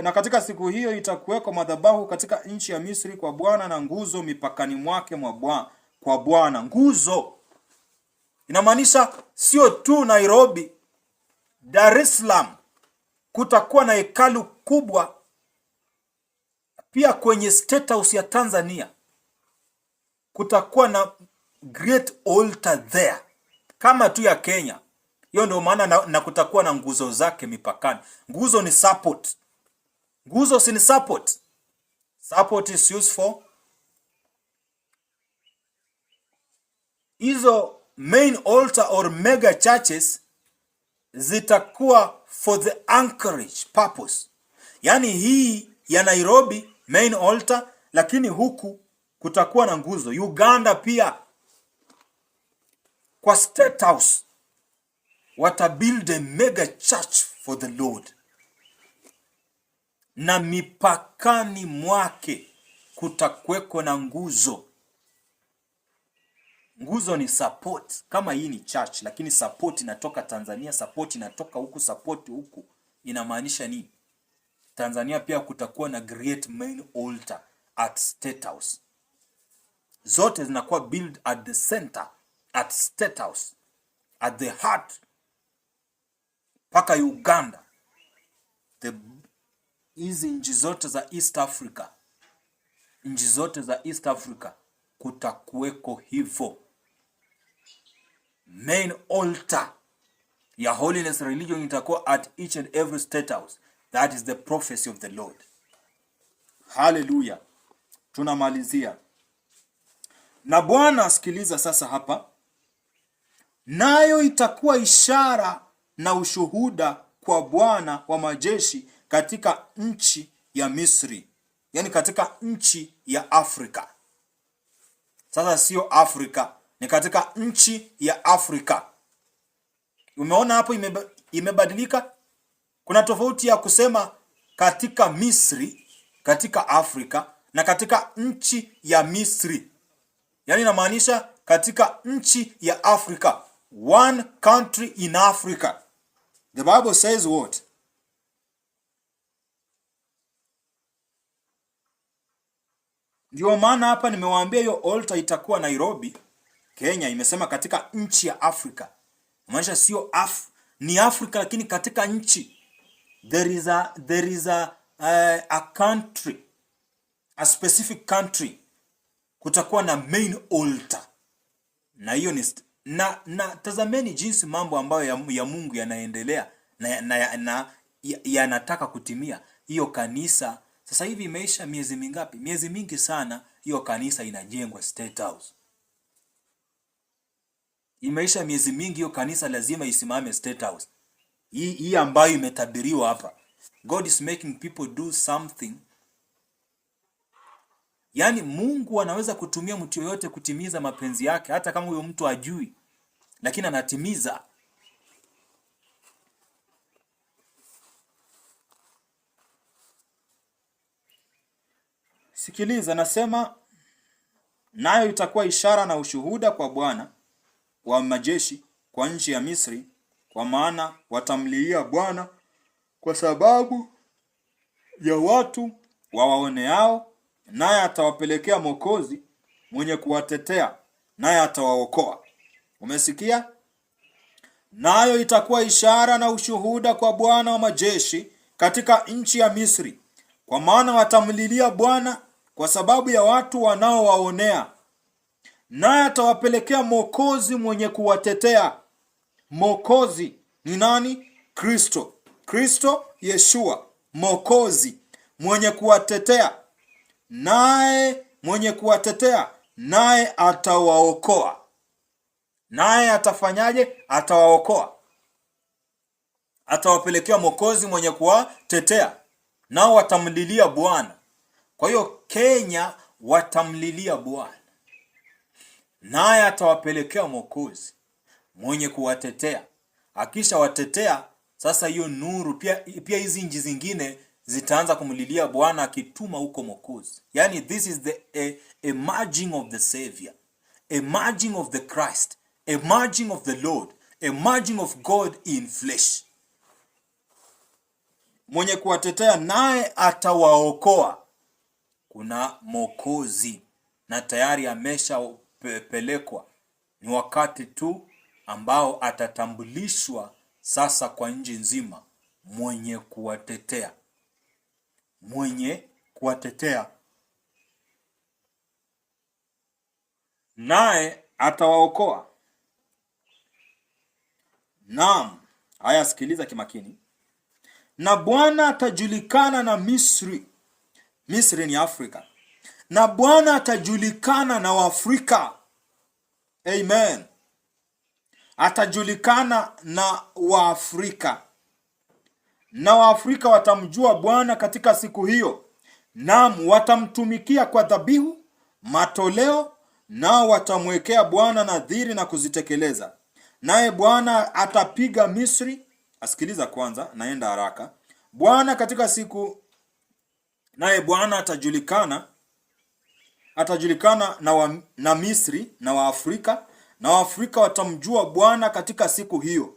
na katika siku hiyo itakuweko madhabahu katika nchi ya Misri kwa Bwana, na nguzo mipakani mwake kwa Bwana. Nguzo inamaanisha sio tu Nairobi, Dar es Salaam kutakuwa na hekalu kubwa. Pia kwenye State House ya Tanzania kutakuwa na great altar there, kama tu ya Kenya. Hiyo ndio maana na kutakuwa na nguzo zake mipakani. Nguzo ni support. Nguzo si ni support. Support is used for hizo main altar or mega churches zitakuwa for the anchorage purpose. Yani hii ya Nairobi main altar, lakini huku kutakuwa na nguzo. Uganda pia kwa State House watabuild a mega church for the Lord. Na mipakani mwake kutakuweko na nguzo. Nguzo ni support. Kama hii ni church, lakini support inatoka Tanzania, support inatoka huku, support huku. Inamaanisha nini? Tanzania pia kutakuwa na great main altar at State House. Zote zinakuwa build at the center, at State House, at the heart. Paka Uganda. Hizi nchi zote za East Africa. Nchi zote za East Africa kutakuweko hivyo. Main altar ya holiness religion itakuwa at each and every State House. That is the prophecy of the Lord. Hallelujah. Tunamalizia. Na Bwana, sikiliza sasa hapa. nayo itakuwa ishara na ushuhuda kwa Bwana wa majeshi katika nchi ya Misri, yaani katika nchi ya Afrika. Sasa sio Afrika, ni katika nchi ya Afrika. Umeona hapo imebadilika? Kuna tofauti ya kusema katika Misri, katika Afrika, na katika nchi ya Misri. Yaani inamaanisha katika nchi ya Afrika. One country in Africa. The Bible says what? Ndio maana hapa nimewaambia hiyo altar itakuwa Nairobi, Kenya. Imesema katika nchi ya Afrika. Maanisha sio ni Afrika, lakini katika nchi. There is a country, a specific country. Kutakuwa na main altar. Na hiyo ni na tazameni jinsi mambo ambayo ya Mungu yanaendelea na yanataka kutimia. Hiyo kanisa sasa hivi imeisha miezi mingapi? Miezi mingi sana. Hiyo kanisa inajengwa State House. Imeisha miezi mingi, hiyo kanisa lazima isimame State House. Hii ambayo imetabiriwa hapa. God is making people do something. Yaani Mungu anaweza kutumia mtu yoyote kutimiza mapenzi yake, hata kama huyo mtu hajui, lakini anatimiza. Sikiliza, nasema nayo itakuwa ishara na ushuhuda kwa Bwana wa majeshi kwa nchi ya Misri, kwa maana watamlilia Bwana kwa sababu ya watu wawaoneao, naye atawapelekea Mwokozi mwenye kuwatetea, naye atawaokoa. Umesikia? Nayo itakuwa ishara na ushuhuda kwa Bwana wa majeshi katika nchi ya Misri, kwa maana watamlilia Bwana kwa sababu ya watu wanaowaonea, naye atawapelekea Mwokozi mwenye kuwatetea. Mwokozi ni nani? Kristo. Kristo Yeshua, Mwokozi mwenye kuwatetea. Naye mwenye kuwatetea, naye atawaokoa. Naye atafanyaje? Atawaokoa. Atawapelekea Mwokozi mwenye kuwatetea, nao watamlilia Bwana. Kwa hiyo Kenya watamlilia Bwana, naye atawapelekea Mwokozi mwenye kuwatetea. Akisha watetea, sasa hiyo nuru pia hizi nchi zingine zitaanza kumlilia Bwana, akituma huko Mwokozi. Yani this is the emerging of the Savior, emerging of the Christ, emerging of the Lord, emerging of God in flesh. Mwenye kuwatetea naye atawaokoa. Kuna Mwokozi na tayari ameshapelekwa. Ni wakati tu ambao atatambulishwa sasa kwa nchi nzima, mwenye kuwatetea. Mwenye kuwatetea naye atawaokoa. Naam, haya sikiliza kimakini. Na Bwana atajulikana na Misri. Misri ni Afrika. Na Bwana atajulikana na Waafrika. Amen. Atajulikana na Waafrika. Na Waafrika watamjua Bwana katika siku hiyo. Naam, watamtumikia kwa dhabihu, matoleo, nao watamwekea Bwana nadhiri na kuzitekeleza. Naye Bwana atapiga Misri. Asikiliza kwanza, naenda haraka. Bwana katika siku, naye Bwana atajulikana na Misri na Waafrika, na Waafrika watamjua Bwana katika siku hiyo.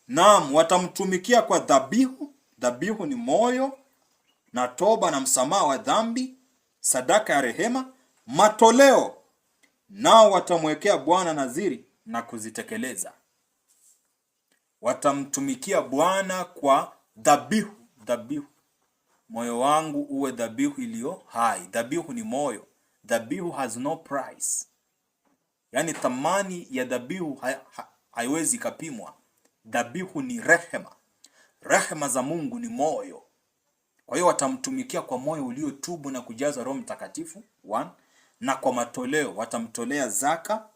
Naam, watamtumikia kwa dhabihu. Dhabihu ni moyo na toba na msamaha wa dhambi, sadaka ya rehema, matoleo, nao watamwekea Bwana nadhiri na kuzitekeleza. Watamtumikia Bwana kwa dhabihu. Dhabihu, moyo wangu uwe dhabihu iliyo hai. Dhabihu ni moyo. Dhabihu has no price. Yani thamani ya dhabihu haiwezi kapimwa. Dhabihu ni rehema. Rehema za Mungu ni moyo. Kwa hiyo watamtumikia kwa moyo uliotubu na kujaza Roho Mtakatifu. 1. Na kwa matoleo watamtolea zaka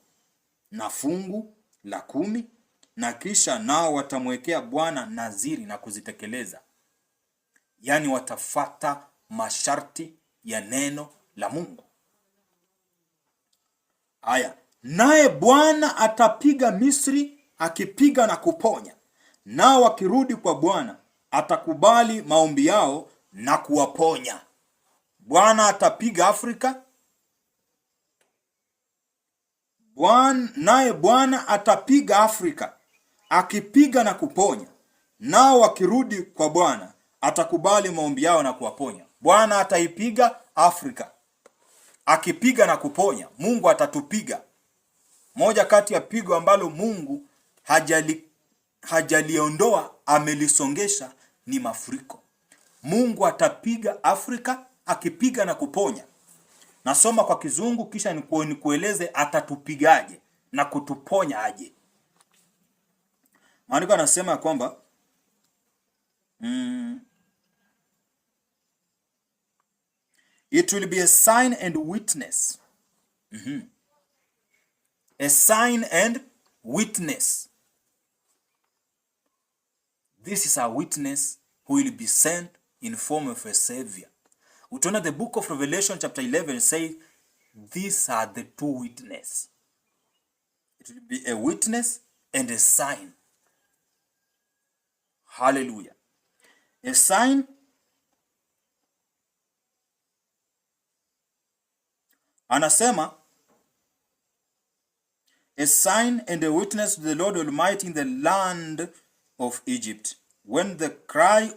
na fungu la 10 na kisha nao watamwekea Bwana nadhiri na kuzitekeleza. Yaani watafata masharti ya neno la Mungu. Haya, naye Bwana atapiga Misri, akipiga na kuponya. Nao wakirudi kwa Bwana, atakubali maombi yao na kuwaponya. Bwana atapiga Afrika. Naye Bwana atapiga Afrika, akipiga na kuponya. Nao wakirudi kwa Bwana, atakubali maombi yao na kuwaponya. Bwana ataipiga Afrika, akipiga na kuponya. Mungu atatupiga. Moja kati ya pigo ambalo Mungu hajaliondoa, amelisongesha, ni mafuriko. Mungu atapiga Afrika, akipiga na kuponya. Nasoma kwa Kizungu kisha nikueleze atatupigaje na kutuponya aje. Maandiko anasema ya kwamba it will be a sign and witness. A sign and witness. This is a witness who will be sent in form of a savior. Utaona the book of Revelation chapter 11 says these are the two witnesses. It will be a witness and a sign. Hallelujah. A sign anasema a sign and a witness to the Lord Almighty in the land of Egypt, when they cry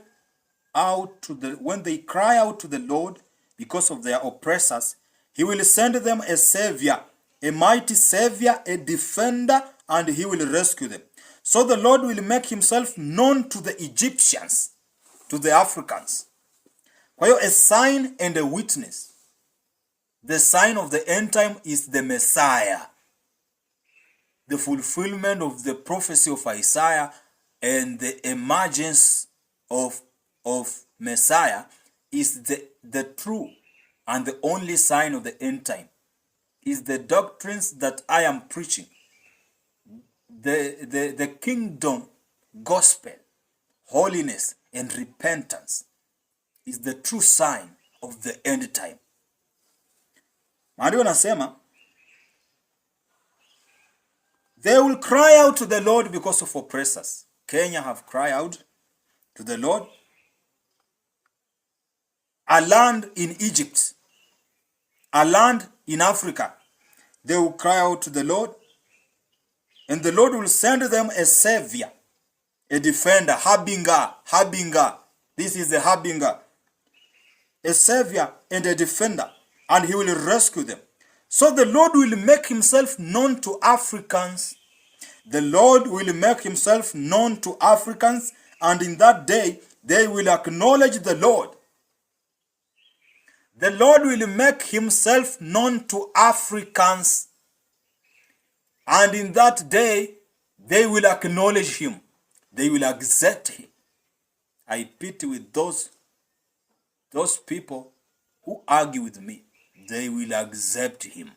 out to the Lord because of their oppressors, he will send them a savior, a mighty savior, a defender, and he will rescue them. So the Lord will make himself known to the Egyptians, to the Africans. Kwa hiyo, a sign and a witness. The sign of the end time is the Messiah. The fulfillment of the prophecy of Isaiah and the emergence of Messiah is the true and the only sign of the end time. Is the doctrines that I am preaching. The kingdom, gospel, holiness, and repentance is the true sign of the end time. Maandiko nasema, they will cry out to the Lord because of oppressors. Kenya have cried out to the Lord. A land in Egypt, a land in Africa, they will cry out to the Lord, and the Lord will send them a savior, a defender, Habinga. This is the Habinga. A savior and a defender, and he will rescue them. So the Lord will make himself known to Africans. The Lord will make himself known to Africans, and in that day, they will acknowledge the Lord. The Lord will make himself known to Africans, and in that day, they will acknowledge him. They will accept him. I pity with those people who argue with me. They will accept him.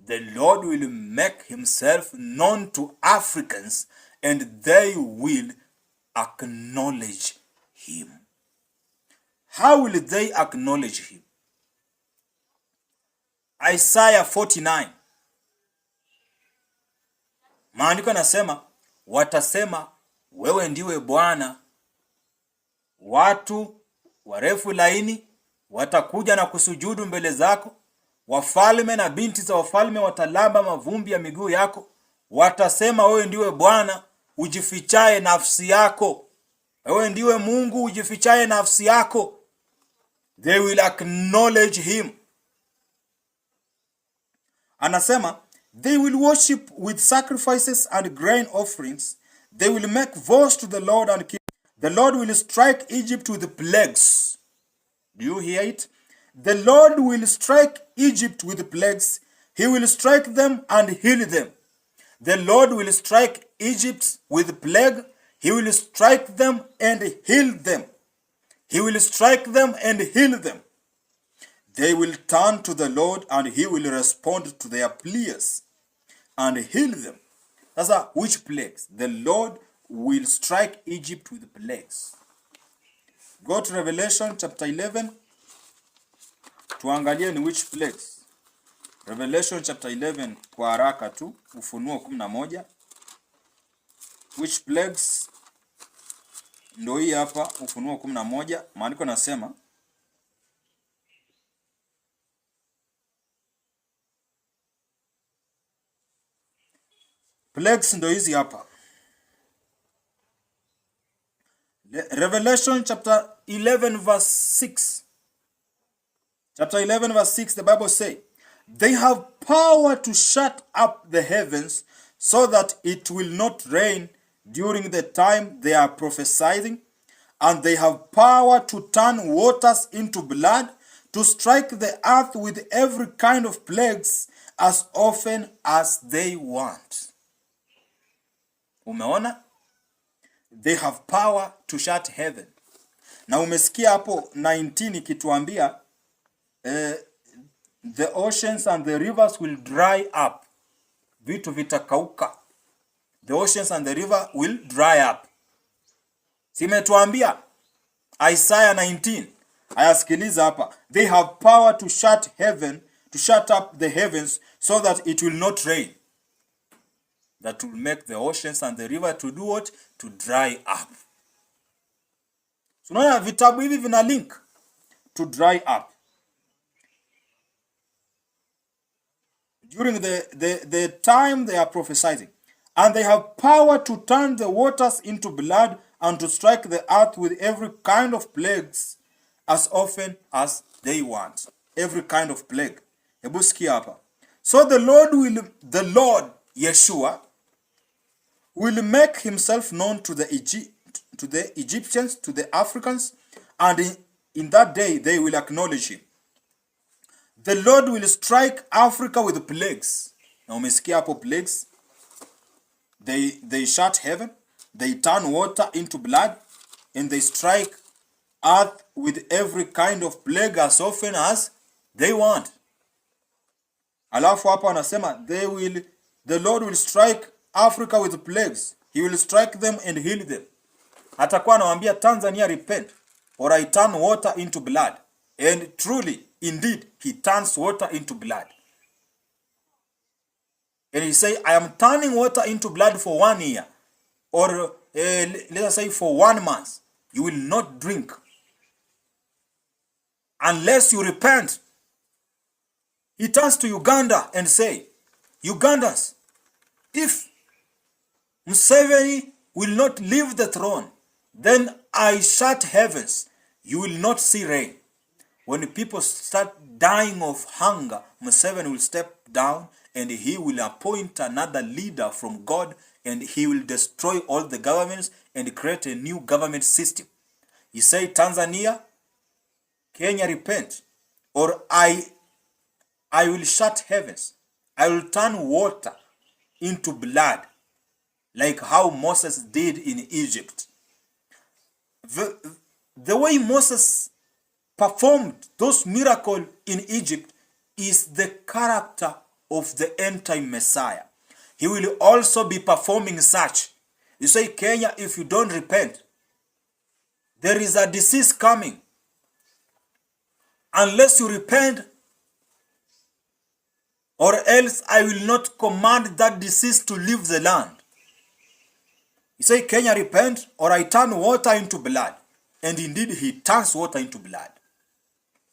The Lord will make himself known to Africans, and they will acknowledge him. How will they acknowledge him? Isaiah 49. Maandiko yanasema, watasema wewe ndiwe Bwana. Watu warefu laini watakuja na kusujudu mbele zako. Wafalme na binti za wafalme watalamba mavumbi ya miguu yako. Watasema wewe ndiwe Bwana, ujifichaye nafsi yako. Wewe ndiwe Mungu, ujifichaye nafsi yako. They will acknowledge him. Anasema, they will worship with sacrifices and grain offerings. They will make vows to the Lord and keep. The Lord will strike Egypt with plagues. Do you hear it? The Lord will strike Egypt with plagues. He will strike them and heal them. The Lord will strike Egypt with plague. He will strike them and heal them. He will strike them and heal them. They will turn to the Lord, and he will respond to their pleas and heal them. Sasa which plagues? The Lord will strike Egypt with plagues. Go to Revelation chapter 11. Tuangalie ni which plagues. Revelation chapter 11 kwa haraka tu. Ufunuo 11. Which plagues? Ndio hii hapa Ufunuo 11. Maandiko nasema plagues ndio hizi hapa. Revelation chapter 11 verse 6. Chapter 11 verse 6, the Bible says, they have power to shut up the heavens so that it will not rain during the time they are prophesying, and they have power to turn waters into blood, to strike the earth with every kind of plagues as often as they want. Umeona? They have power to shut heaven. Na umesikia hapo 19 ikituambia the oceans and the rivers will dry up. Vitu vitakauka. The oceans and the river will dry up. Simetuambia Isaiah 19. Ayasikiliza hapa. They have power to shut heaven, to shut up the heavens so that it will not rain. That will make the oceans and the river to do what? To dry up. So unaona vitabu hivi vina link to dry up. During the time they are prophesying. And they have power to turn the waters into blood and to strike the earth with every kind of plagues as often as they want. Every kind of plague. Hebu sikia hapa. So the Lord Yeshua will make himself known to the Egyptians, to the Africans, and in that day they will acknowledge him. The Lord will strike Africa with plagues. Na umesikia hapo plagues. They shut heaven, they turn water into blood, and they strike earth with every kind of plague as often as they want. Alafu hapa wanasema the Lord will strike Africa with plagues. He will strike them and heal them. Atakuwa anawaambia Tanzania, repent, or I turn water into blood. And truly, indeed, he turns water into blood. And he say, I am turning water into blood for 1 year. Or let us say for 1 month. You will not drink. Unless you repent. He turns to Uganda and say, Ugandans, if Museveni will not leave the throne, then I shut heavens. You will not see rain. When people start dying of hunger, Museveni will step down and he will appoint another leader from God, and he will destroy all the governments and create a new government system. He say, Tanzania, Kenya, repent, or I will shut heavens. I will turn water into blood, like how Moses did in Egypt. The way Moses performed those miracles in Egypt is the character of the end-time Messiah. He will also be performing such. You say, Kenya, if you don't repent, there is a disease coming. Unless you repent, or else I will not command that disease to leave the land. You say, Kenya, repent, or I turn water into blood. And indeed, he turns water into blood.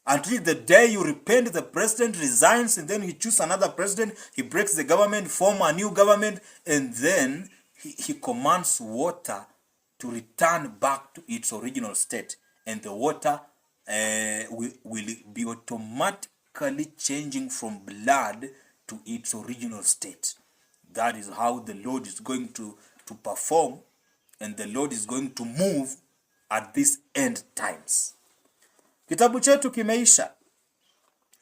Until the day you repent, the president resigns, and then he chooses another president, he breaks the government, form a new government, and then he commands water to return back to its original state. And the water will be automatically changing from blood to its original state. That is how the Lord is going to perform, and the Lord is going to move at these end times. Kitabu chetu kimeisha,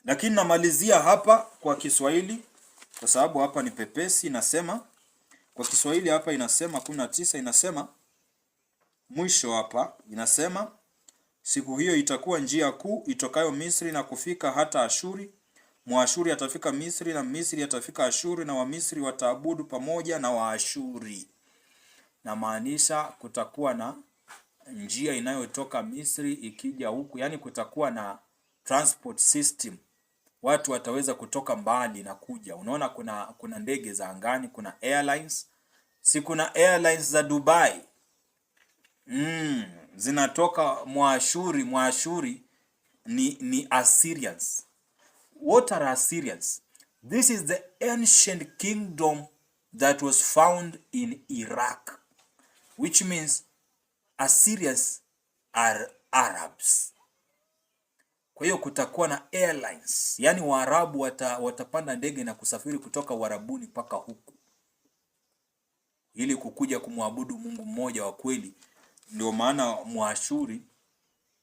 lakini namalizia hapa kwa Kiswahili kwa sababu hapa ni pepesi. Inasema kwa Kiswahili hapa, inasema 19, inasema mwisho hapa, inasema siku hiyo itakuwa njia kuu itokayo Misri na kufika hata Ashuri. Mwashuri atafika Misri na Misri atafika Ashuri na Wamisri wataabudu pamoja na Waashuri. Na maanisha kutakuwa na njia inayotoka Misri ikija huku, yani kutakuwa na transport system. Watu wataweza kutoka mbali na kuja. Unaona kuna ndege za angani, kuna airlines. Si kuna airlines za Dubai. Zinatoka Mwashuri. Mwashuri ni Assyrians. What are Assyrians? This is the ancient kingdom that was found in Iraq, which means Assyrians are Arabs. Kwa hiyo kutakuwa na airlines, yani Waarabu watapanda ndege na kusafiri kutoka Uarabuni mpaka huku ili kukuja kumwabudu Mungu mmoja wa kweli. Ndio maana Mwashuri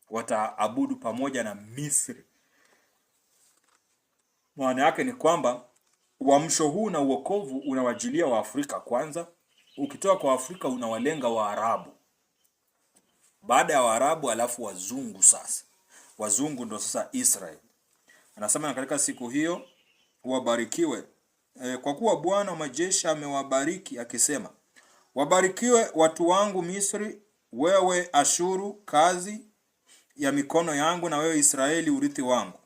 wataabudu pamoja na Misri. Maana yake ni kwamba uamsho huu na uokovu unawajilia wa Afrika kwanza. Ukitoka kwa Afrika unawalenga Waarabu. Baada ya Waarabu alafu wazungu sasa. Wazungu ndo sasa Israel. Anasema katika siku hiyo wabarikiwe. Kwa kuwa Bwana wa majeshi amewabariki akisema, wabarikiwe watu wangu Misri, wewe Ashuru kazi ya mikono yangu, na wewe Israeli urithi wangu.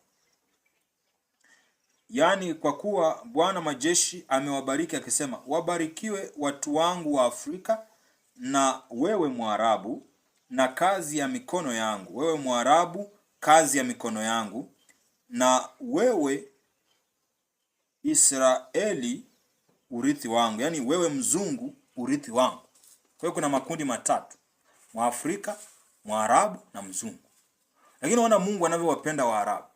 Yani kwa kuwa Bwana majeshi amewabariki akisema, wabarikiwe watu wangu wa Afrika, na wewe Mwarabu na kazi ya mikono yangu. Wewe Mwarabu kazi ya mikono yangu, na wewe Israeli urithi wangu. Yani wewe mzungu urithi wangu. Kwa hiyo kuna makundi matatu: Mwafrika, Mwarabu na mzungu. Lakini wana Mungu anavyowapenda Waarabu.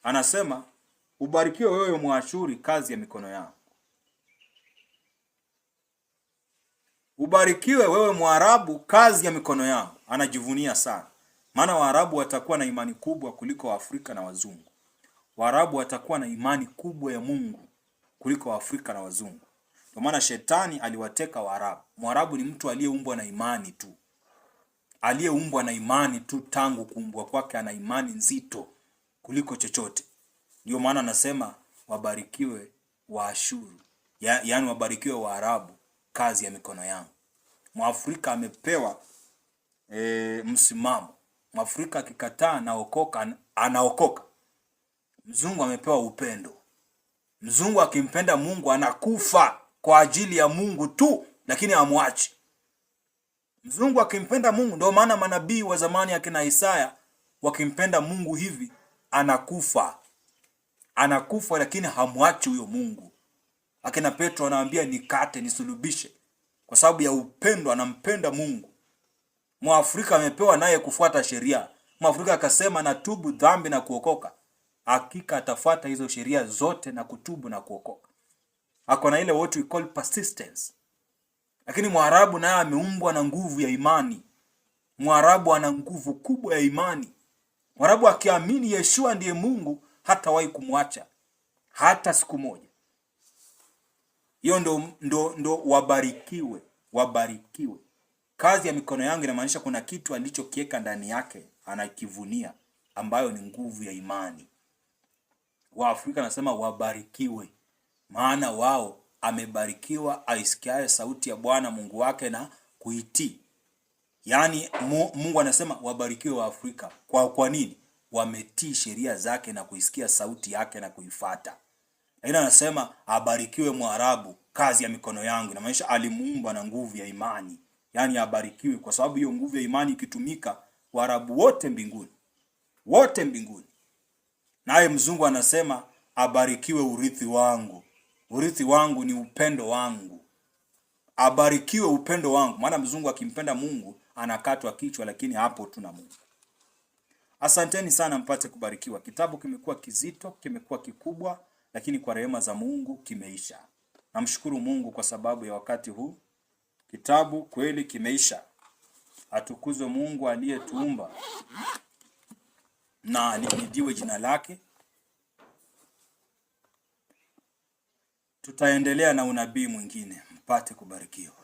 Anasema ubarikiwe wewe Mwashuri kazi ya mikono yangu. Ubarikiwe wewe Mwarabu kazi ya mikono yangu. Anajivunia sana. Maana Waarabu watakuwa na imani kubwa kuliko Waafrika na wazungu. Waarabu watakuwa na imani kubwa ya Mungu kuliko Waafrika na wazungu. Kwa maana shetani aliwateka Waarabu. Mwarabu ni mtu aliyeumbwa na imani tu. Aliyeumbwa na imani tu, tangu kuumbwa kwake ana imani nzito kuliko chochote. Ndio maana anasema wabarikiwe Waashuru. Yaani wabarikiwe Waarabu kazi ya mikono yangu. Mwafrika amepewa msimamo. Mwafrika akikataa anaokoka. Mzungu amepewa upendo. Mzungu akimpenda Mungu anakufa kwa ajili ya Mungu tu, lakini hamwachi. Mzungu akimpenda Mungu, ndio maana manabii wa zamani akina Isaya wakimpenda Mungu hivi anakufa. Anakufa lakini hamwachi huyo Mungu. Akina Petro anawaambia nikate nisulubishe, kwa sababu ya upendo, anampenda Mungu. Mwafrika amepewa naye kufuata sheria. Mwafrika akasema natubu dhambi na kuokoka, hakika atafuata hizo sheria zote na kutubu na kuokoka. Ako na ile what we call persistence. Lakini Mwarabu naye ameumbwa na nguvu ya imani. Mwarabu ana nguvu kubwa ya imani. Mwarabu akiamini Yeshua ndiye Mungu, hatawahi kumwacha hata siku moja. Hiyo ndo wabarikiwe. Wabarikiwe kazi ya mikono yangu. Inamaanisha kuna kitu alichokiweka ndani yake anakivunia, ambayo ni nguvu ya imani. Waafrika nasema wabarikiwe, maana wao amebarikiwa aisikiaye sauti ya Bwana Mungu wake na kuitii. Yaani Mungu anasema wabarikiwe Waafrika. Kwa nini? Wametii sheria zake na kuisikia sauti yake na kuifuata. Lakini anasema abarikiwe Mwarabu kazi ya mikono yangu. Inamaanisha alimuumba na nguvu ya imani. Yaani abarikiwe kwa sababu hiyo nguvu ya imani ikitumika, Waarabu wote mbinguni. Wote mbinguni. Naye mzungu anasema abarikiwe urithi wangu. Urithi wangu ni upendo wangu. Abarikiwe upendo wangu. Maana mzungu akimpenda Mungu anakatwa kichwa, lakini hapo tuna Mungu. Asanteni sana, mpate kubarikiwa. Kitabu kimekuwa kizito, kimekuwa kikubwa, lakini kwa rehema za Mungu kimeisha. Namshukuru Mungu kwa sababu ya wakati huu. Kitabu kweli kimeisha. Atukuzwe Mungu aliyetuumba na lihimidiwe jina lake. Tutaendelea na unabii mwingine. Mpate kubarikiwa.